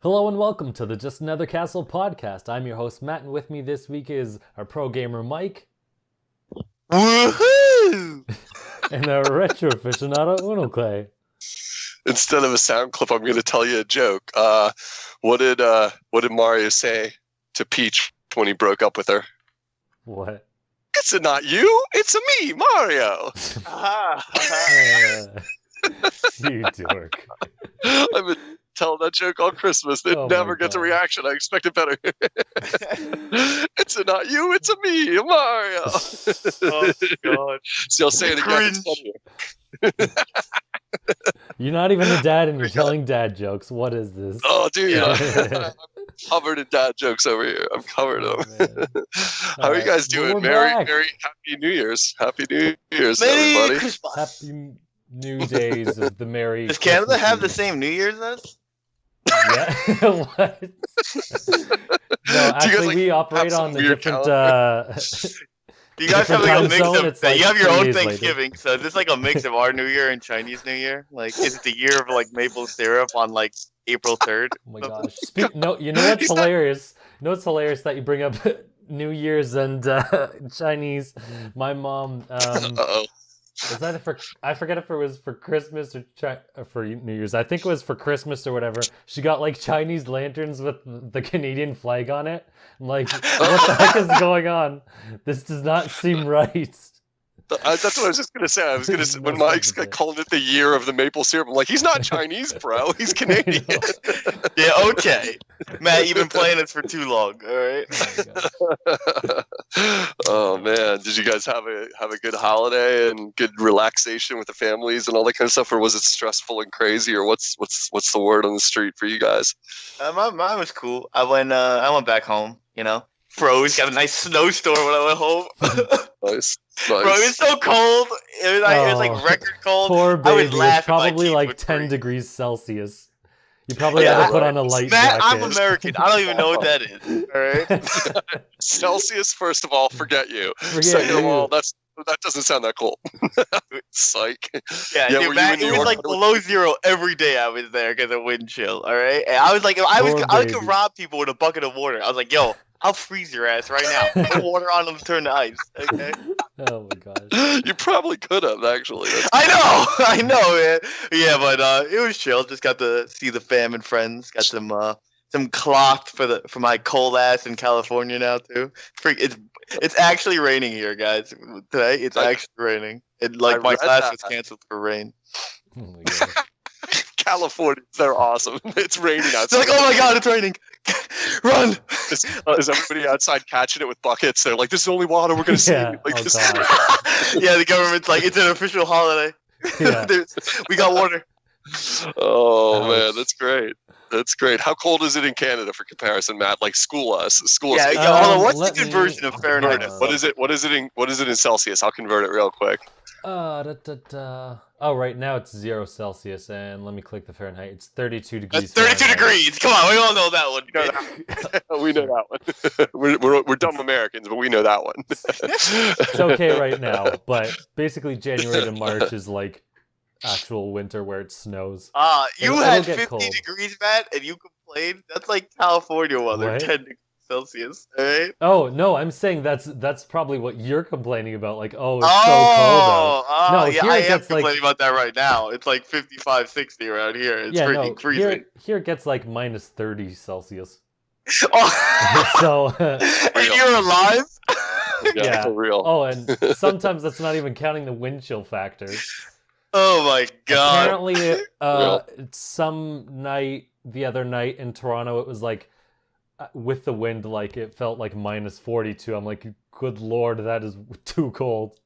Hello and welcome to the Just Another Castle podcast. I'm your host Matt, and with me this week is our pro gamer Mike Woohoo! and our retro aficionado Unoclay. Instead of a sound clip, I'm going to tell you a joke. What did Mario say to Peach when he broke up with her? What? It's not you, it's me, Mario. You dork. I've been telling that joke all Christmas. It never gets a reaction. I expected better. It's not you, it's me, Mario. Oh God! So I'll say it again. It's funnier. You're not even a dad and you're telling dad jokes. What is this? Oh, dude. I'm covered in dad jokes over here. I'm covered in them. How are you guys doing? Merry Happy New Year's. Happy New Year's, Merry everybody. Christmas. Happy New Days of the Merry Does Canada Christmas have the Eve. same New Year's as us? Yeah. What? No, actually, we operate on the different. You guys have like Different a mix time zone, of. it's like you have your 3 own days later. Thanksgiving, so is this like a mix of our New Year and Chinese New Year? Like, is it the year of like maple syrup on like April 3rd? Oh my gosh! No, you know what's hilarious? You know what's hilarious that you bring up New Year's and Chinese. My mom. Uh-oh. Was that for? I forget if it was for Christmas or for New Year's. I think it was for Christmas or whatever. She got like Chinese lanterns with the Canadian flag on it. I'm like, what the heck is going on? This does not seem right. That's what I was just going to say. I was going to say, when Mike's called it the year of the maple syrup, I'm like, he's not Chinese, bro. He's Canadian. Yeah, okay. Matt, you've been playing this for too long. All right. Oh man, did you guys have a good holiday and good relaxation with the families and all that kind of stuff, or was it stressful and crazy, or what's the word on the street for you guys? Mine was cool. I went back home. You know, froze. Got a nice snowstorm when I went home. Nice. Bro, it was so cold. It was like record cold. Poor I was baby. It's laughing. probably My like teeth 10 would degrees Celsius. You probably had to put on a light Matt, jacket. I'm American. I don't even know what that is. All right. Celsius, first of all, forget you. Forget Second of you. all, that doesn't sound that cool. Psych. Yeah, Yeah, dude, were Matt, you in it New was York? like below zero every day. I was there because of wind chill. All right, and I was like, I Poor could baby. rob people with a bucket of water. I was like, yo, I'll freeze your ass right now. Put water on them, turn to ice. Okay. Oh my gosh. You probably could have actually. That's I know, man. Yeah, but it was chill. Just got to see the fam and friends. Got some cloth for my cold ass in California now too. It's actually raining here, guys. Today it's actually raining. My read class that. was canceled for rain. Oh my gosh. California, they're awesome. It's raining It's outside. like, oh my god, it's raining. Run! Is everybody outside catching it with buckets? They're like, this is the only water we're going to see. Yeah. Like, Oh, this God. Yeah, the government's like, it's an official holiday. Yeah. We got water. Oh, Ouch. man, that's great. That's great. How cold is it in Canada for comparison, Matt? Like, school us. Yeah, Um, hold on. What's let the me- conversion of Fahrenheit? uh, What is it? What is it in Celsius? I'll convert it real quick. Oh, right now it's 0 Celsius, and let me click the Fahrenheit. It's 32 degrees. That's 32 Fahrenheit. degrees. Come on, we all know that one. We know that one. we're dumb Americans, but we know that one. It's okay right now, but basically January to March is like actual winter where it snows. You It'll had get 50 cold. degrees, Matt, and you complained? That's like California weather, What? 10 degrees Celsius, alright? Oh no, I'm saying that's probably what you're complaining about. Like, oh, it's so cold out. No, yeah, here I it am gets, like- complaining about that right now. It's like 55, 60 around here. It's Yeah, freaking no, freezing. here it gets like minus 30 Celsius. Oh. So, And you're alive? Yeah. For real. oh, and sometimes that's not even counting the wind chill factor. Oh my god. Apparently, Real. some night, the other night in Toronto, it was like, with the wind, like it felt like minus 42. I'm like, good lord, that is too cold.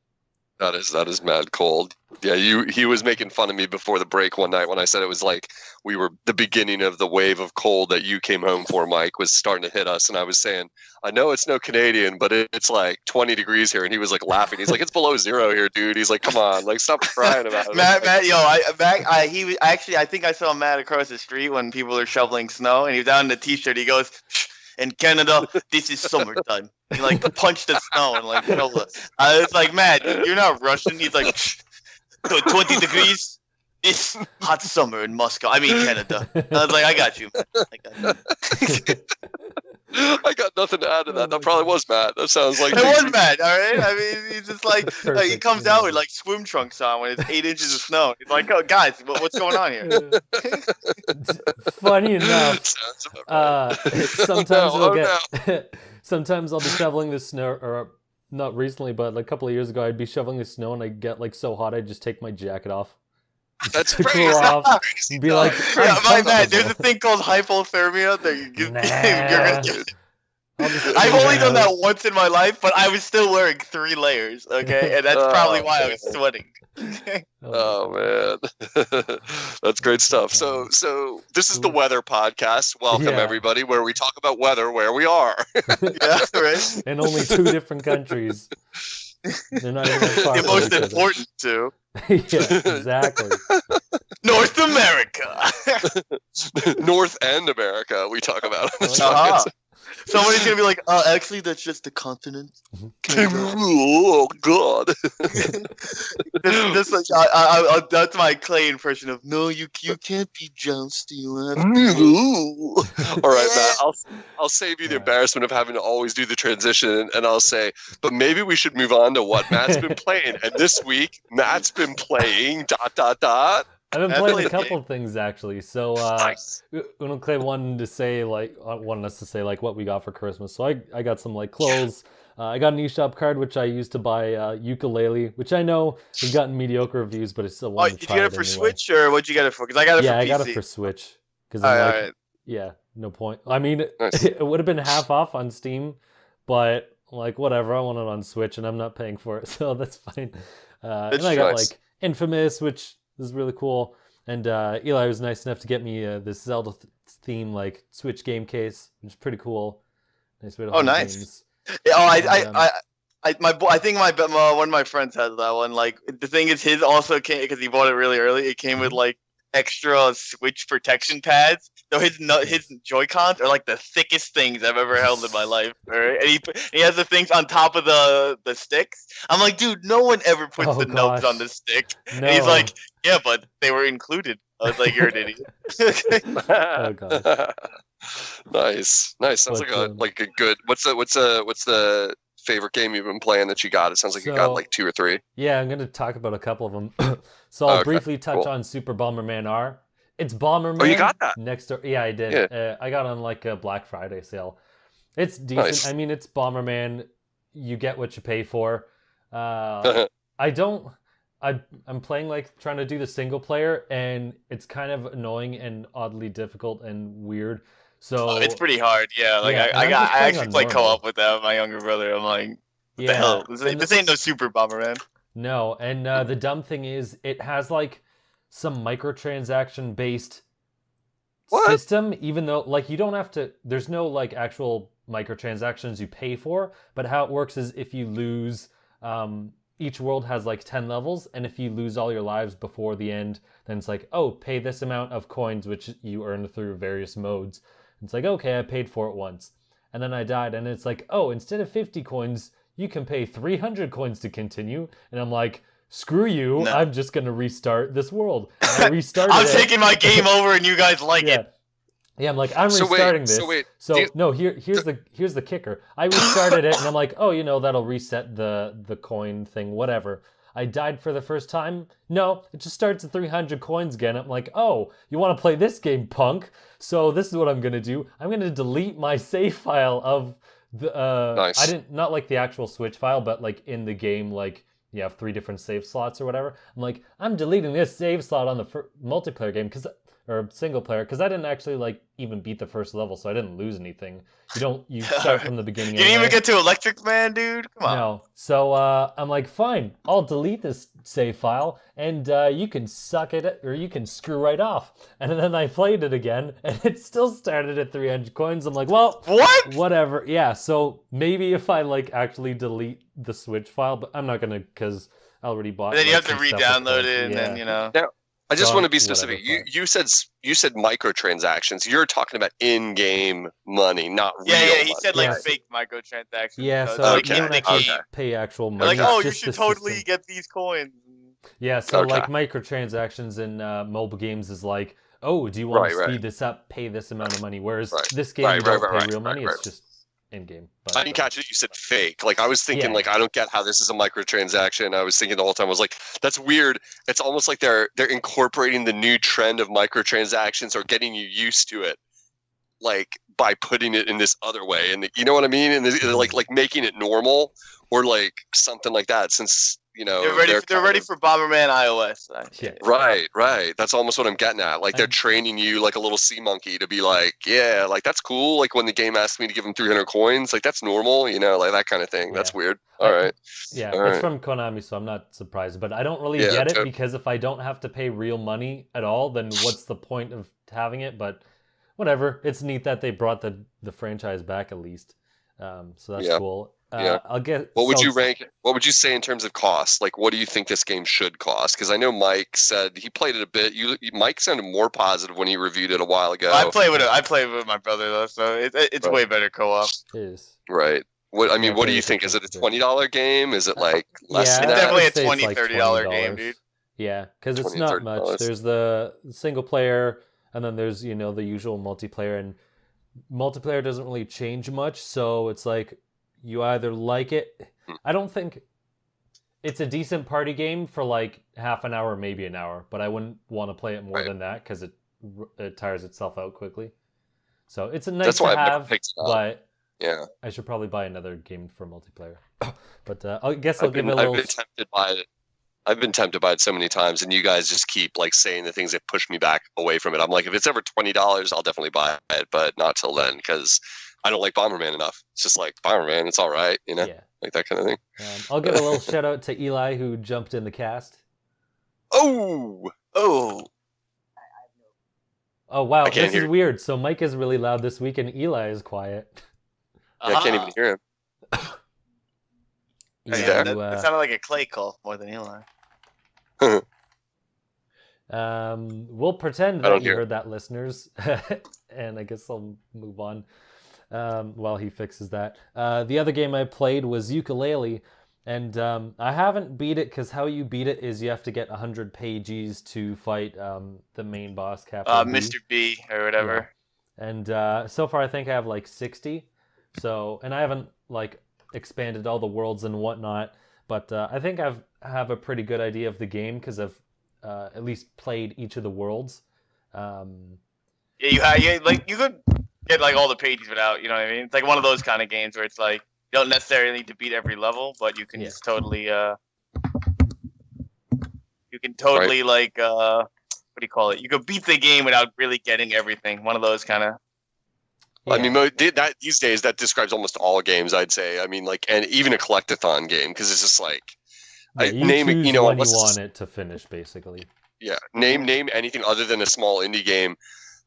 That is mad cold. Yeah, he was making fun of me before the break one night when I said it was like we were the beginning of the wave of cold that you came home for, Mike, was starting to hit us. And I was saying, I know it's no Canadian, but it's like 20 degrees here. And he was like laughing. He's like, it's below zero here, dude. He's like, come on, like stop crying about it. Matt, I think I saw Matt across the street when people are shoveling snow, and he was down in the t-shirt. He goes, in Canada, this is summertime. He like punched the snow and like shoveled it. I was like, Matt, you're not Russian. He's like, 20 degrees. It's hot summer in Moscow. I mean Canada. I was like, I got you, man. I got you. I got nothing to add to that. That probably was Matt. That sounds like It was Matt, all right? I mean, he's just like he Perfect, comes out with like swim trunks on when it's 8 inches of snow. He's like, oh, guys, what's going on here? Funny enough, Sounds about right. sometimes Oh, it'll get. Sometimes I'll be shoveling the snow, or not recently, but like a couple of years ago, I'd be shoveling the snow and I'd get like so hot, I'd just take my jacket off. That's to crazy. cool off and be like, Yeah, my man, uncomfortable. there's a thing called hypothermia that you get. Nah. I'll just I've clean only it done that out. once in my life, but I was still wearing 3 layers, okay? And that's probably why I was sweating. Oh man, that's great stuff. So this is the weather podcast. Welcome Yeah. everybody, where we talk about weather where we are. Yeah, right? In only 2 different countries. They're not even that far The from most each other. important two. Yeah, exactly. North America. North and America, we talk about. On this Uh-huh. podcast. Somebody's gonna be like, actually, that's just the continent. Oh God. This like, that's my Clay impression of no, you can't be jousting. You have to. All right, Matt. I'll save you the embarrassment of having to always do the transition, and I'll say, but maybe we should move on to what Matt's been playing. And this week, Matt's been playing ... I've been I playing played a a couple of things actually. So Nice. Unoclay wanted us to say like what we got for Christmas. So I got some like clothes. I got an eShop card which I used to buy Ukulele, which I know has gotten mediocre reviews, but I still Oh, want to did you try get it it for anyway. Switch or what'd you get it for? Because I got it Yeah, for I PC. got it for Switch because All I'm right, like, all right. yeah, no point. I mean, Nice. it would have been half off on Steam, but like whatever, I want it on Switch and I'm not paying for it, so that's fine. That's And I got nice. like Infamous, which is really cool. And Eli was nice enough to get me this Zelda theme like Switch game case, which is pretty cool. Nice way to Oh, hold nice. games. Yeah, And, I think one of my friends has that one. Like the thing is, his also came because he bought it really early. It came with like extra Switch protection pads. So his Joy-Cons are like the thickest things I've ever held in my life. Right? And he has the things on top of the sticks. I'm like, dude, no one ever puts Oh, the nubs gosh. on the stick. no. And he's like, yeah, but they were included. I was like, you're an idiot. Oh, gosh. Nice. Sounds But, like a good. What's the favorite game you've been playing that you got? It sounds like you got So- like 2 or 3. Yeah, I'm going to talk about a couple of them. So I'll Okay, briefly touch cool. on Super Bomberman R. It's Bomberman. Oh, you got that? Next door. Yeah, I did. I got on like a Black Friday sale. It's decent. Nice. I mean, it's Bomberman. You get what you pay for. I'm playing like trying to do the single player, and it's kind of annoying and oddly difficult and weird. So It's pretty hard. Yeah, like Yeah, and I I'm just playing actually on play normal. co-op with that. My younger brother. I'm like, what yeah, the hell? and This ain't no Super Bomberman. No, and the dumb thing is, it has like some microtransaction based What? system, even though like you don't have to. There's no like actual microtransactions you pay for, but how it works is if you lose, each world has like 10 levels, and if you lose all your lives before the end, then it's like, oh, pay this amount of coins which you earned through various modes. It's like, okay, I paid for it once, and then I died, and it's like, oh, instead of 50 coins, you can pay 300 coins to continue. And I'm like, screw you, No. I'm just gonna restart this world. And I restarted I'm it. taking my game over, and you guys like Yeah. it. Yeah, I'm like, I'm So wait, restarting this. so wait, So do you- no, here's the kicker. I restarted it, and I'm like, oh, that'll reset the coin thing, whatever. I died for the first time. No, it just starts at 300 coins again. I'm like, oh, you want to play this game, punk? So this is what I'm gonna do. I'm gonna delete my save file of the. Nice. I didn't not like the actual Switch file, but like in the game, like you have 3 different save slots or whatever. I'm like, I'm deleting this save slot on the multiplayer game or single player, because I didn't actually like even beat the first level, so I didn't lose anything. You start from the beginning. You didn't anyway. even get to Electric Man, dude. Come on. No. So I'm like, fine, I'll delete this save file, and you can suck it, or you can screw right off. And then I played it again, and it still started at 300 coins. I'm like, well, What? whatever. Yeah, so maybe if I like actually delete the Switch file, but I'm not gonna, because I already bought. And then you like, have to some stuff with re-download coins. it, and Yeah. then you know. I just So, want to be whatever, specific. fine. You said microtransactions. You're talking about in-game money, not real Yeah, money. he said like Yeah. fake microtransactions. Yeah, so it's like Okay, you in don't the actually game. pay actual They're money. like, it's oh, you just should the totally system. get these coins. Yeah, so Okay. like microtransactions in mobile games is like, oh, do you want to Right. speed this up? Pay this amount of money. Whereas Right. this game, you don't pay real money. It's just in game. But I didn't catch it. You said fake. Like I was thinking, Yeah. like I don't get how this is a microtransaction. I was thinking the whole time. I was like, that's weird. It's almost like they're incorporating the new trend of microtransactions or getting you used to it, like by putting it in this other way. And you know what I mean? And like making it normal or like something like that. Since they're ready for Bomberman iOS. Yeah. Right. That's almost what I'm getting at. Like they're training you like a little sea monkey to be like, yeah, like that's cool. Like when the game asked me to give them 300 coins, like that's normal, like that kind of thing. That's weird. All right. Yeah, All it's right. from Konami, so I'm not surprised. But I don't really get it because if I don't have to pay real money at all, then what's the point of having it? But whatever. It's neat that they brought the franchise back at least. So that's cool. I'll get. What would you rank? What would you say in terms of cost? Like, what do you think this game should cost? Because I know Mike said he played it a bit. Mike sounded more positive when he reviewed it a while ago. I played with my brother though, so it's way better co-op. It is. Right. What do you think? Is it a $20 game? Is it like less than that? Definitely a $20, $30 game, dude. Yeah, because it's not much. There's the single player, and then there's the usual multiplayer, and multiplayer doesn't really change much. So it's like you either like it. I don't think it's a decent party game for like half an hour, maybe an hour, but I wouldn't want to play it more than that because it tires itself out quickly. So it's a nice to have, but yeah, I should probably buy another game for multiplayer. But I guess I'll give it a little. I've been tempted by it so many times, and you guys just keep like saying the things that push me back away from it. I'm like, if it's ever $20, I'll definitely buy it, but not till then because I don't like Bomberman enough. It's just like Bomberman, it's all right, like that kind of thing. I'll give a little shout out to Eli who jumped in the cast. Oh wow, this is weird. So Mike is really loud this week, and Eli is quiet. Yeah, I can't even hear him. That sounded like a Clay call more than Eli. We'll pretend that you heard that, listeners, and I guess I'll move on while he fixes that. The other game I played was Ukulele, and I haven't beat it because how you beat it is you have to get 100 pages to fight the main boss, Mr. B or whatever. Yeah. And so far I think I have like 60. So, and I haven't like expanded all the worlds and whatnot, but I think I have a pretty good idea of the game because I've at least played each of the worlds. You could get like all the pages without, you know what I mean? It's like one of those kind of games where it's like you don't necessarily need to beat every level, but you can just totally like what do you call it? You could beat the game without really getting everything. One of those kind of. Yeah. I mean, that these days that describes almost all games, I'd say. I mean, like, and even a collectathon game because it's just like, you choose when you want it to finish, basically. Yeah, name anything other than a small indie game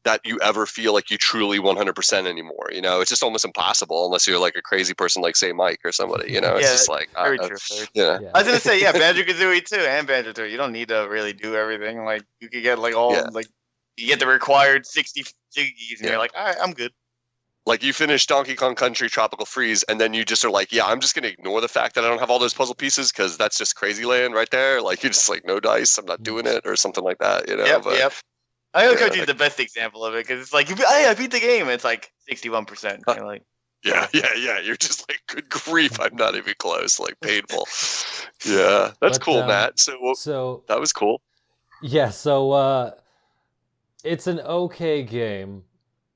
that you ever feel like you truly 100% anymore. It's just almost impossible unless you're like a crazy person like say Mike or somebody. It's just like very true. Yeah. I was gonna say Banjo-Kazooie too, and Banjo-Tooie. You don't need to really do everything. Like you could get like like you get the required 60 jiggies, and you're like, all right, I'm good. Like you finish Donkey Kong Country Tropical Freeze, and then you just are like, yeah, I'm just gonna ignore the fact that I don't have all those puzzle pieces because that's just crazy land right there. Like you're just like, no dice, I'm not doing it, or something like that. Yep. I know Country is the best example of it because it's like, I beat the game, and it's like 61%. You're like, yeah. You're just like, good grief, I'm not even close. Like painful. Yeah, that's cool, Matt. So that was cool. Yeah. So it's an okay game.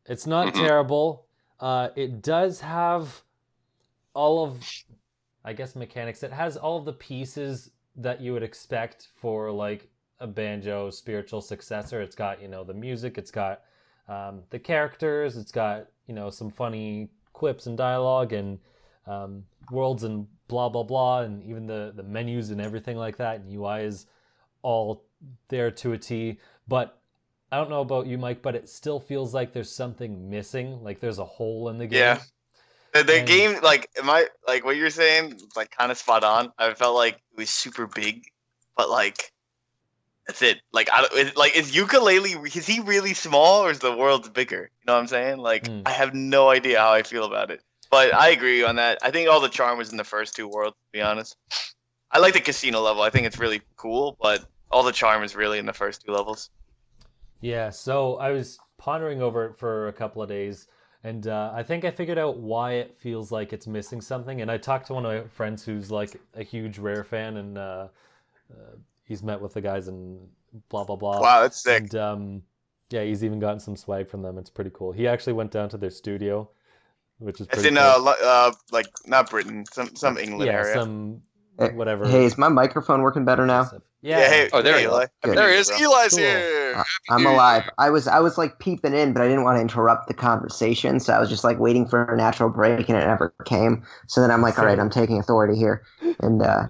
It's not terrible. It does have all of, I guess, mechanics. It has all of the pieces that you would expect for like a Banjo spiritual successor. It's got, the music. It's got the characters. It's got, some funny quips and dialogue and worlds and blah, blah, blah. And even the menus and everything like that. And UI is all there to a T. But I don't know about you, Mike, but it still feels like there's something missing. Like there's a hole in the game. Yeah. The game, like, what you're saying, like, kind of spot on. I felt like it was super big, but like, that's it. Like, is Ukulele? Is he really small, or is the world bigger? You know what I'm saying? Like, I have no idea how I feel about it. But I agree on that. I think all the charm was in the first two worlds, to be honest. I like the casino level. I think it's really cool, but all the charm is really in the first 2 levels. Yeah, so I was pondering over it for a couple of days, and I think I figured out why it feels like it's missing something. And I talked to one of my friends who's like a huge Rare fan, and he's met with the guys and blah blah blah. Wow, that's sick. And yeah, he's even gotten some swag from them. It's pretty cool. He actually went down to their studio, which is It's pretty in cool. like not Britain, some England Yeah, area. some Hey, whatever. Hey, is my microphone working better now? Yeah, hey, Oh, there hey, you go. Eli. Good. There he is. Bro. Eli's Cool. here. I'm alive. I was like peeping in, but I didn't want to interrupt the conversation, so I was just like waiting for a natural break, and it never came. So then I'm like, all right, I'm taking authority here, and Not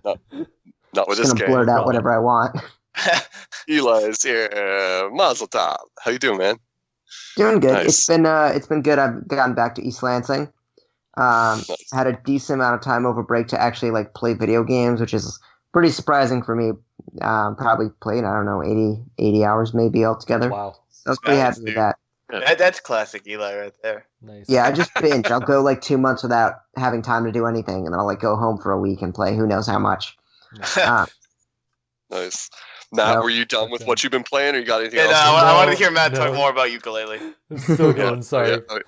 with just this gonna game. blurt out whatever I want. Eli's here. Mazel tov. How you doing, man? Doing good. Nice. It's been good. I've gotten back to East Lansing. Had a decent amount of time over break to actually like play video games, which is pretty surprising for me. Probably played, I don't know, 80 hours maybe altogether. Wow, I was pretty Nice, happy with dude. that. That's classic Eli right there. nice. Yeah, I just binge. I'll go like 2 months without having time to do anything, and then I'll like go home for a week and play who knows how much. Uh, Nice. Matt, No. were you done with what you've been playing, or you got anything And else? I wanted to No, hear Matt no. talk more about ukulele. I'm still going. Sorry. Yeah, okay.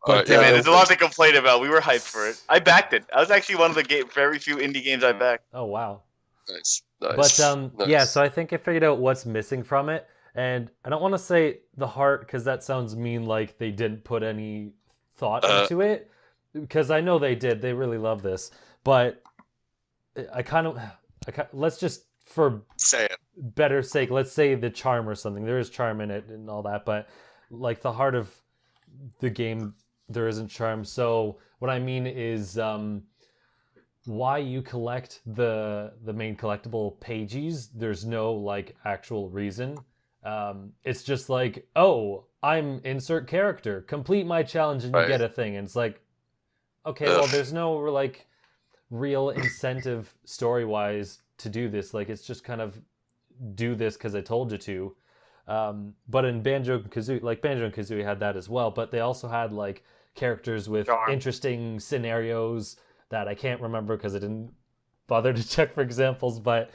But, Alright, Yeah, man, Yeah, there's a lot to complain about. We were hyped for it. I backed it. I was actually one of the very few indie games I backed. Oh wow. Nice. Nice. But Nice. yeah, so I think I figured out what's missing from it, and I don't want to say the heart because that sounds mean, like they didn't put any thought into it, because I know they did. They really love this, but let's just, for Say it. better sake, let's say the charm or something. There is charm in it and all that, but like the heart of the game, there isn't charm. So what I mean is why you collect the main collectible pages, there's no like actual reason. It's just like, oh, I'm insert character, complete my challenge and you Right. get a thing. And it's like, okay, well, Ugh. there's no like real incentive story wise to do this. Like, it's just kind of do this because I told you to. But in Banjo and Kazooie had that as well, but they also had like characters with Charm. interesting scenarios that I can't remember because I didn't bother to check for examples. But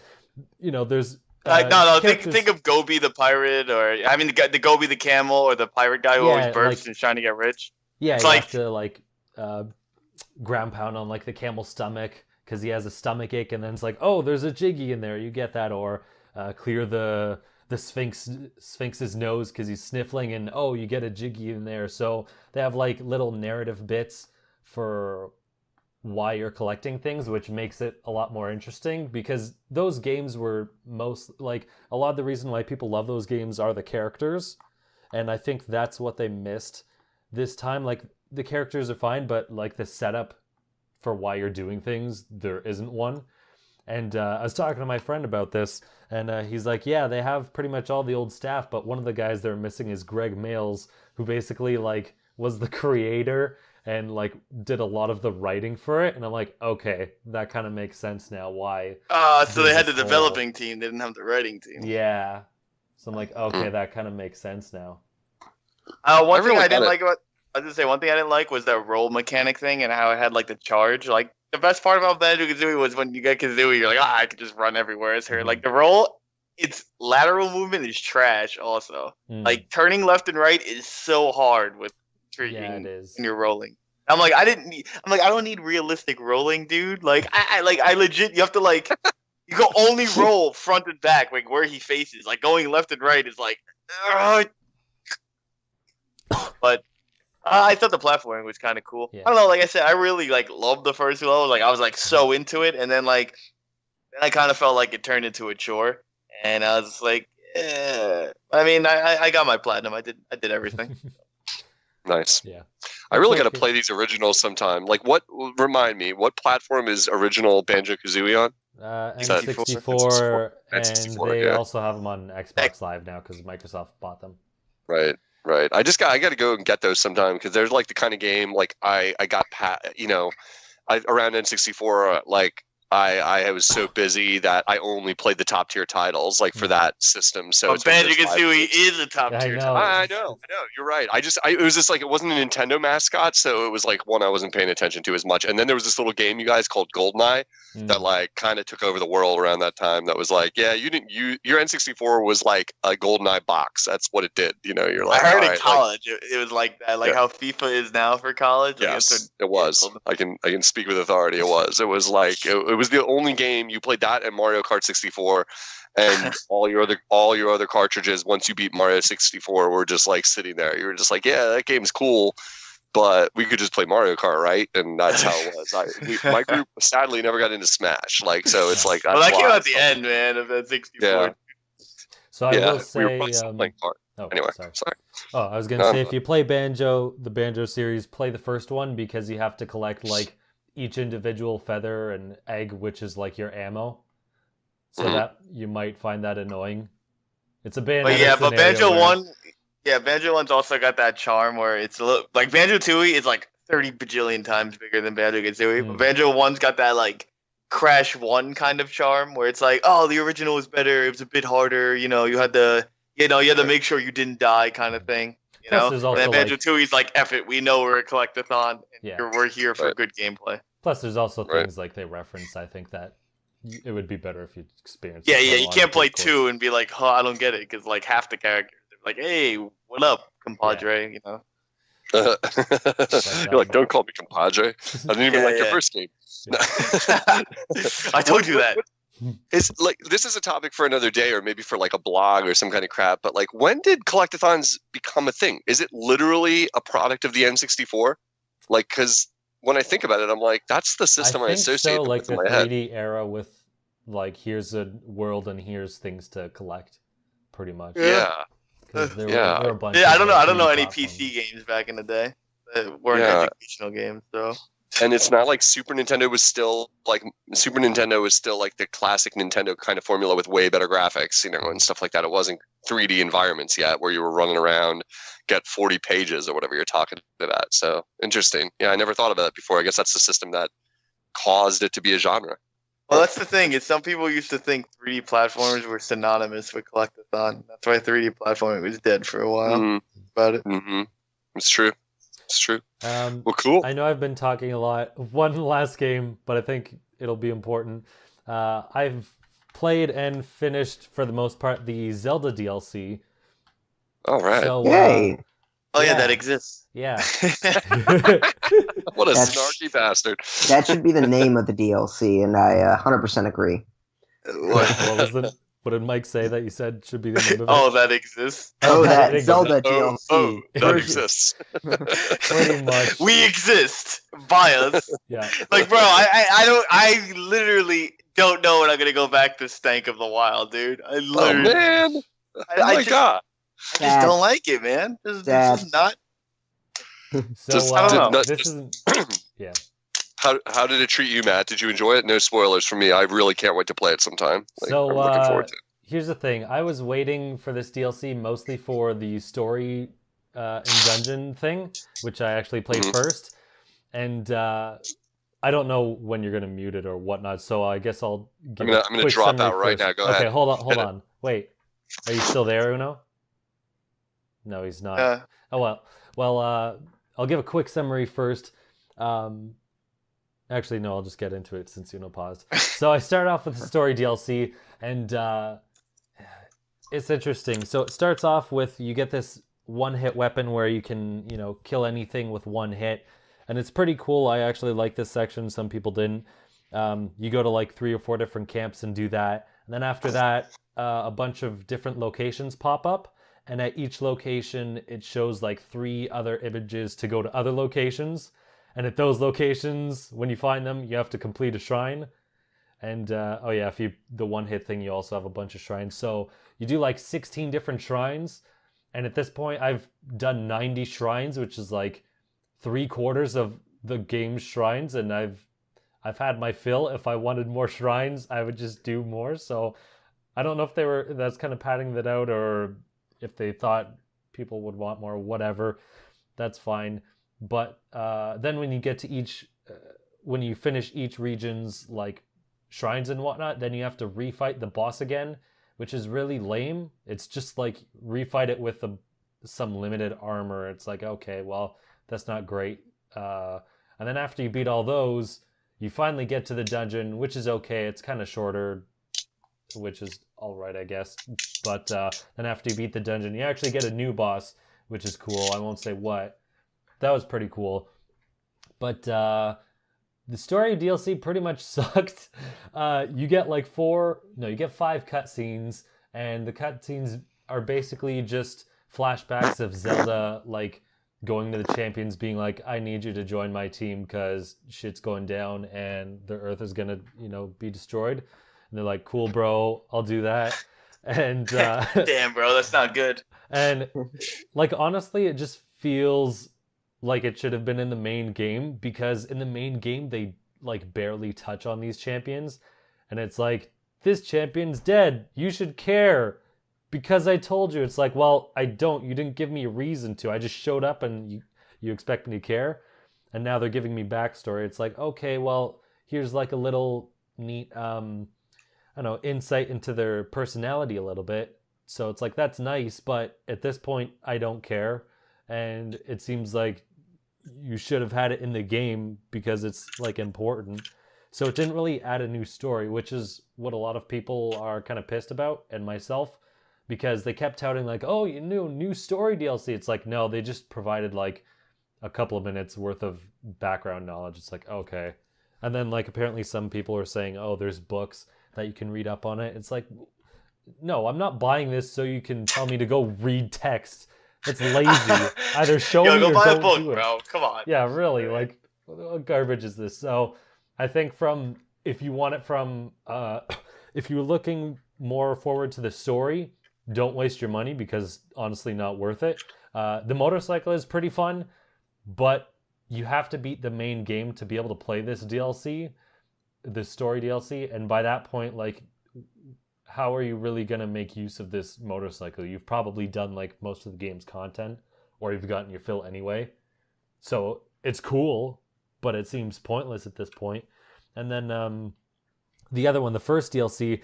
you know, there's No. characters- Think of Gobi the pirate, or I mean the Gobi the camel, or the pirate guy who Yeah, always burps like- and is trying to get rich. Yeah, It's you like- have to like ground pound on like the camel's stomach because he has a stomach ache, and then it's like, oh, there's a Jiggy in there, you get that, or clear the Sphinx's nose because he's sniffling, and oh, you get a Jiggy in there. So they have like little narrative bits for why you're collecting things, which makes it a lot more interesting, because those games were most like, a lot of the reason why people love those games are the characters, and I think that's what they missed this time. Like, the characters are fine, but like the setup for why you're doing things, there isn't one. And I was talking to my friend about this, and he's like, yeah, they have pretty much all the old staff, but one of the guys they're missing is Greg Mails, who basically like was the creator and like did a lot of the writing for it. And I'm like, okay, that kind of makes sense now why. So they had the There's a developing team, they didn't have the writing team. Yeah. So I'm like, okay, that kind of makes sense now. One thing really I didn't got it. like about I was gonna say one thing I didn't like was that roll mechanic thing and how it had like the charge. Like the best part about Banjo Kazooie was when you get Kazooie, you're like, I could just run everywhere as her. Mhm. Like the roll, its lateral movement is trash. Also, Mm. like turning left and right is so hard with yeah, it tricking is. when you're rolling. I'm like, I don't need realistic rolling, dude. Like I legit, you have to like, you can only roll front and back, like where he faces. Like going left and right is like, ugh. But I thought the platforming was kind of cool. Yeah. I don't know, like I said, I really like loved the first two levels. Like I was like so into it, and then like, then I kind of felt like it turned into a chore, and I was like, I mean, I got my platinum. I did everything. Nice. Yeah. I really It's got to like- play these originals sometime. Like, remind me, what platform is original Banjo Kazooie on? N64, and N64, they yeah. also have them on Xbox Live now because Microsoft bought them. Right. I got to go and get those sometime because there's like the kind of game like I got around N64 like I was so busy that I only played the top tier titles like for that system. So But Banjo-Kazooie is a top I tier know. title. I know. You're right. It was just like it wasn't a Nintendo mascot, so it was like one I wasn't paying attention to as much. And then there was this little game you guys called GoldenEye that like kind of took over the world around that time. That was like, yeah, your N64 was like a GoldenEye box. That's what it did. You know, you're like, I heard all in right, college it was like that, like how FIFA is now for college. Like yes, it was. I can speak with authority. It was. It was like it was the only game you played that and Mario Kart 64, and all your other cartridges. Once you beat Mario 64, were just like sitting there. You were just like, yeah, that game's cool, but we could just play Mario Kart, right? And that's how it was. My group sadly never got into Smash. Like, so it's like well, that came out at the end, man, of that 64. Yeah. So I will say, we were probably still playing Kart. Anyway, sorry. Oh, I was gonna say, if you play the Banjo series, play the first one because you have to collect like each individual feather and egg, which is like your ammo. So that you might find that annoying. It's a Bayonetta. But yeah, but Banjo where... 1, Banjo 1's also got that charm where it's a little like Banjo-Tooie is like 30 bajillion times bigger than Banjo-Kazooie. But Banjo 1's got that like Crash 1 kind of charm where it's like, oh, the original was better. It was a bit harder. You know, you had to make sure you didn't die kind of thing. You know, and then Banjo-Tooie's like, F it, we know we're a collectathon, and we're here for good gameplay. Plus, there's also things like they reference, I think, that it would be better if you experienced. Yeah, you can't play 2 and be like, oh, I don't get it, because like half the characters are like, hey, what up, compadre? You know. You're like, don't call me compadre. I didn't even like your first game. I told you that. It's like this is a topic for another day, or maybe for like a blog or some kind of crap. But like, when did collectathons become a thing? Is it literally a product of the N64? Like, because when I think about it, I'm like, that's the system I associate with like in the my head. 3D era with like, here's a world and here's things to collect, pretty much. Yeah. There were a bunch I don't know. of I don't know any platforms. PC games back in the day that weren't educational games, so. And it's not like Super Nintendo was still like the classic Nintendo kind of formula with way better graphics, you know, and stuff like that. It wasn't 3D environments yet where you were running around, get 40 pages or whatever you're talking about. So interesting. Yeah, I never thought about that before. I guess that's the system that caused it to be a genre. Well, that's the thing. Is some people used to think 3D platformers were synonymous with collectathon. That's why 3D platforming was dead for a while. About it. Mm-hmm. It's true. It's true. Well, cool. I know I've been talking a lot. One last game, but I think it'll be important. I've played and finished, for the most part, the Zelda DLC. All right. So, Yay! That exists. Yeah. What a snarky bastard. That should be the name of the DLC, and I 100% agree. What did Mike say that you said should be the name of it? Oh, that exists. Oh, that Zelda DLC. Oh, that exists. Pretty much. We exist. Buy us. Yeah. Like, bro, I literally don't know when I'm gonna go back to Stank of the Wild, dude. I literally, oh man. I God. I just don't like it, man. This is not. So I don't know. This isn't. Yeah. How did it treat you, Matt? Did you enjoy it? No spoilers for me. I really can't wait to play it sometime. So I'm looking forward to it. Here's the thing. I was waiting for this DLC mostly for the story and dungeon thing, which I actually played first. And I don't know when you're going to mute it or whatnot, so I guess I'll give I'm going to drop out right now. Go ahead. Okay, hold on. Wait. Are you still there, Uno? No, he's not. Oh, well, I'll give a quick summary first. Actually, no, I'll just get into it since Uno paused. So I start off with the story DLC, and it's interesting. So it starts off with you get this one-hit weapon where you can, kill anything with one hit, and it's pretty cool. I actually like this section. Some people didn't. You go to like 3 or 4 different camps and do that, and then after that, a bunch of different locations pop up, and at each location, it shows like 3 other images to go to other locations. And at those locations, when you find them, you have to complete a shrine. And, the one-hit thing, you also have a bunch of shrines. So you do like 16 different shrines. And at this point, I've done 90 shrines, which is like 3/4 of the game's shrines. And I've had my fill. If I wanted more shrines, I would just do more. So I don't know if that's kind of padding that out, or if they thought people would want more, whatever. That's fine. But then when you get to when you finish each region's like shrines and whatnot, then you have to refight the boss again, which is really lame. It's just like refight it with some limited armor. It's like, okay, well, that's not great. And then after you beat all those, you finally get to the dungeon, which is okay. It's kind of shorter, which is all right, I guess. But then after you beat the dungeon, you actually get a new boss, which is cool. I won't say what. That was pretty cool. But the story DLC pretty much sucked. You get you get 5 cutscenes, and the cutscenes are basically just flashbacks of Zelda, like, going to the champions being like, I need you to join my team because shit's going down and the earth is gonna, be destroyed. And they're like, cool, bro, I'll do that. And damn, bro, that's not good. And like, honestly, it just feels like it should have been in the main game, because in the main game they like barely touch on these champions, and it's like, this champion's dead, you should care because I told you. It's like, well, I don't. You didn't give me a reason to. I just showed up and you expect me to care. And now they're giving me backstory. It's like, okay, well, here's like a little neat insight into their personality a little bit. So it's like, that's nice, but at this point I don't care. And it seems like you should have had it in the game because it's like important. So it didn't really add a new story, which is what a lot of people are kind of pissed about, and myself, because they kept touting like, oh, you knew new story DLC. It's like, no, they just provided like a couple of minutes worth of background knowledge. It's like, okay. And then like apparently some people are saying, oh, there's books that you can read up on it. It's like, no, I'm not buying this so you can tell me to go read text. It's lazy. Either show me go or buy don't a book, do it. bro. Come on. Yeah, really. Like, what garbage is this? So I think if you want it from, if you're looking more forward to the story, don't waste your money, because honestly, not worth it. The motorcycle is pretty fun, but you have to beat the main game to be able to play this DLC, the story DLC. And by that point, like, how are you really going to make use of this motorcycle? You've probably done like most of the game's content, or you've gotten your fill anyway. So it's cool, but it seems pointless at this point. And then the other one, the first DLC,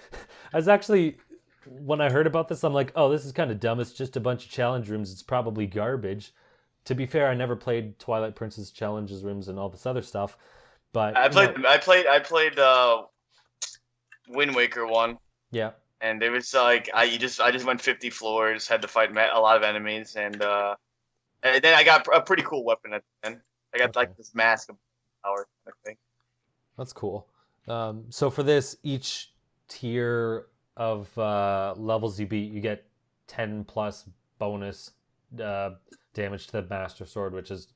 I was actually, when I heard about this, I'm like, oh, this is kind of dumb. It's just a bunch of challenge rooms. It's probably garbage. To be fair, I never played Twilight Princess challenges rooms and all this other stuff. But I played Wind Waker 1. Yeah. And it was like I just went 50 floors, had to fight a lot of enemies, and then I got a pretty cool weapon at the end. I got like this mask of power kind of thing. That's cool. So for this, each tier of levels you beat, you get 10 plus bonus damage to the Master Sword, which is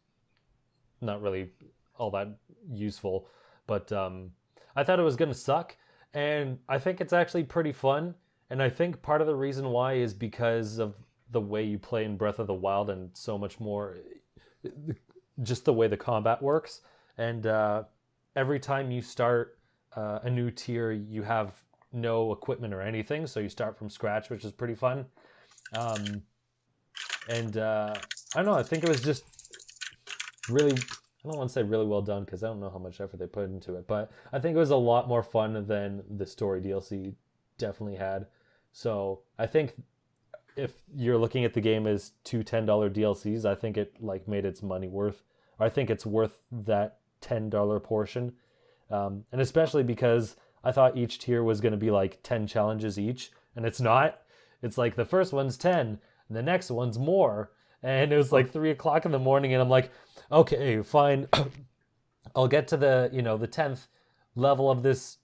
not really all that useful. But I thought it was going to suck. And I think it's actually pretty fun. And I think part of the reason why is because of the way you play in Breath of the Wild, and so much more, just the way the combat works. And every time you start a new tier, you have no equipment or anything. So you start from scratch, which is pretty fun. And I don't know, I think it was just really... I don't want to say really well done, because I don't know how much effort they put into it, but I think it was a lot more fun than the story DLC definitely had. So I think if you're looking at the game as two $10 DLCs, I think it like made its money worth. Or I think it's worth that $10 portion, and especially because I thought each tier was going to be like 10 challenges each, and it's not. It's like the first one's 10, and the next one's more. And it was like 3 o'clock in the morning, and I'm like, okay, fine. I'll get to the 10th level of this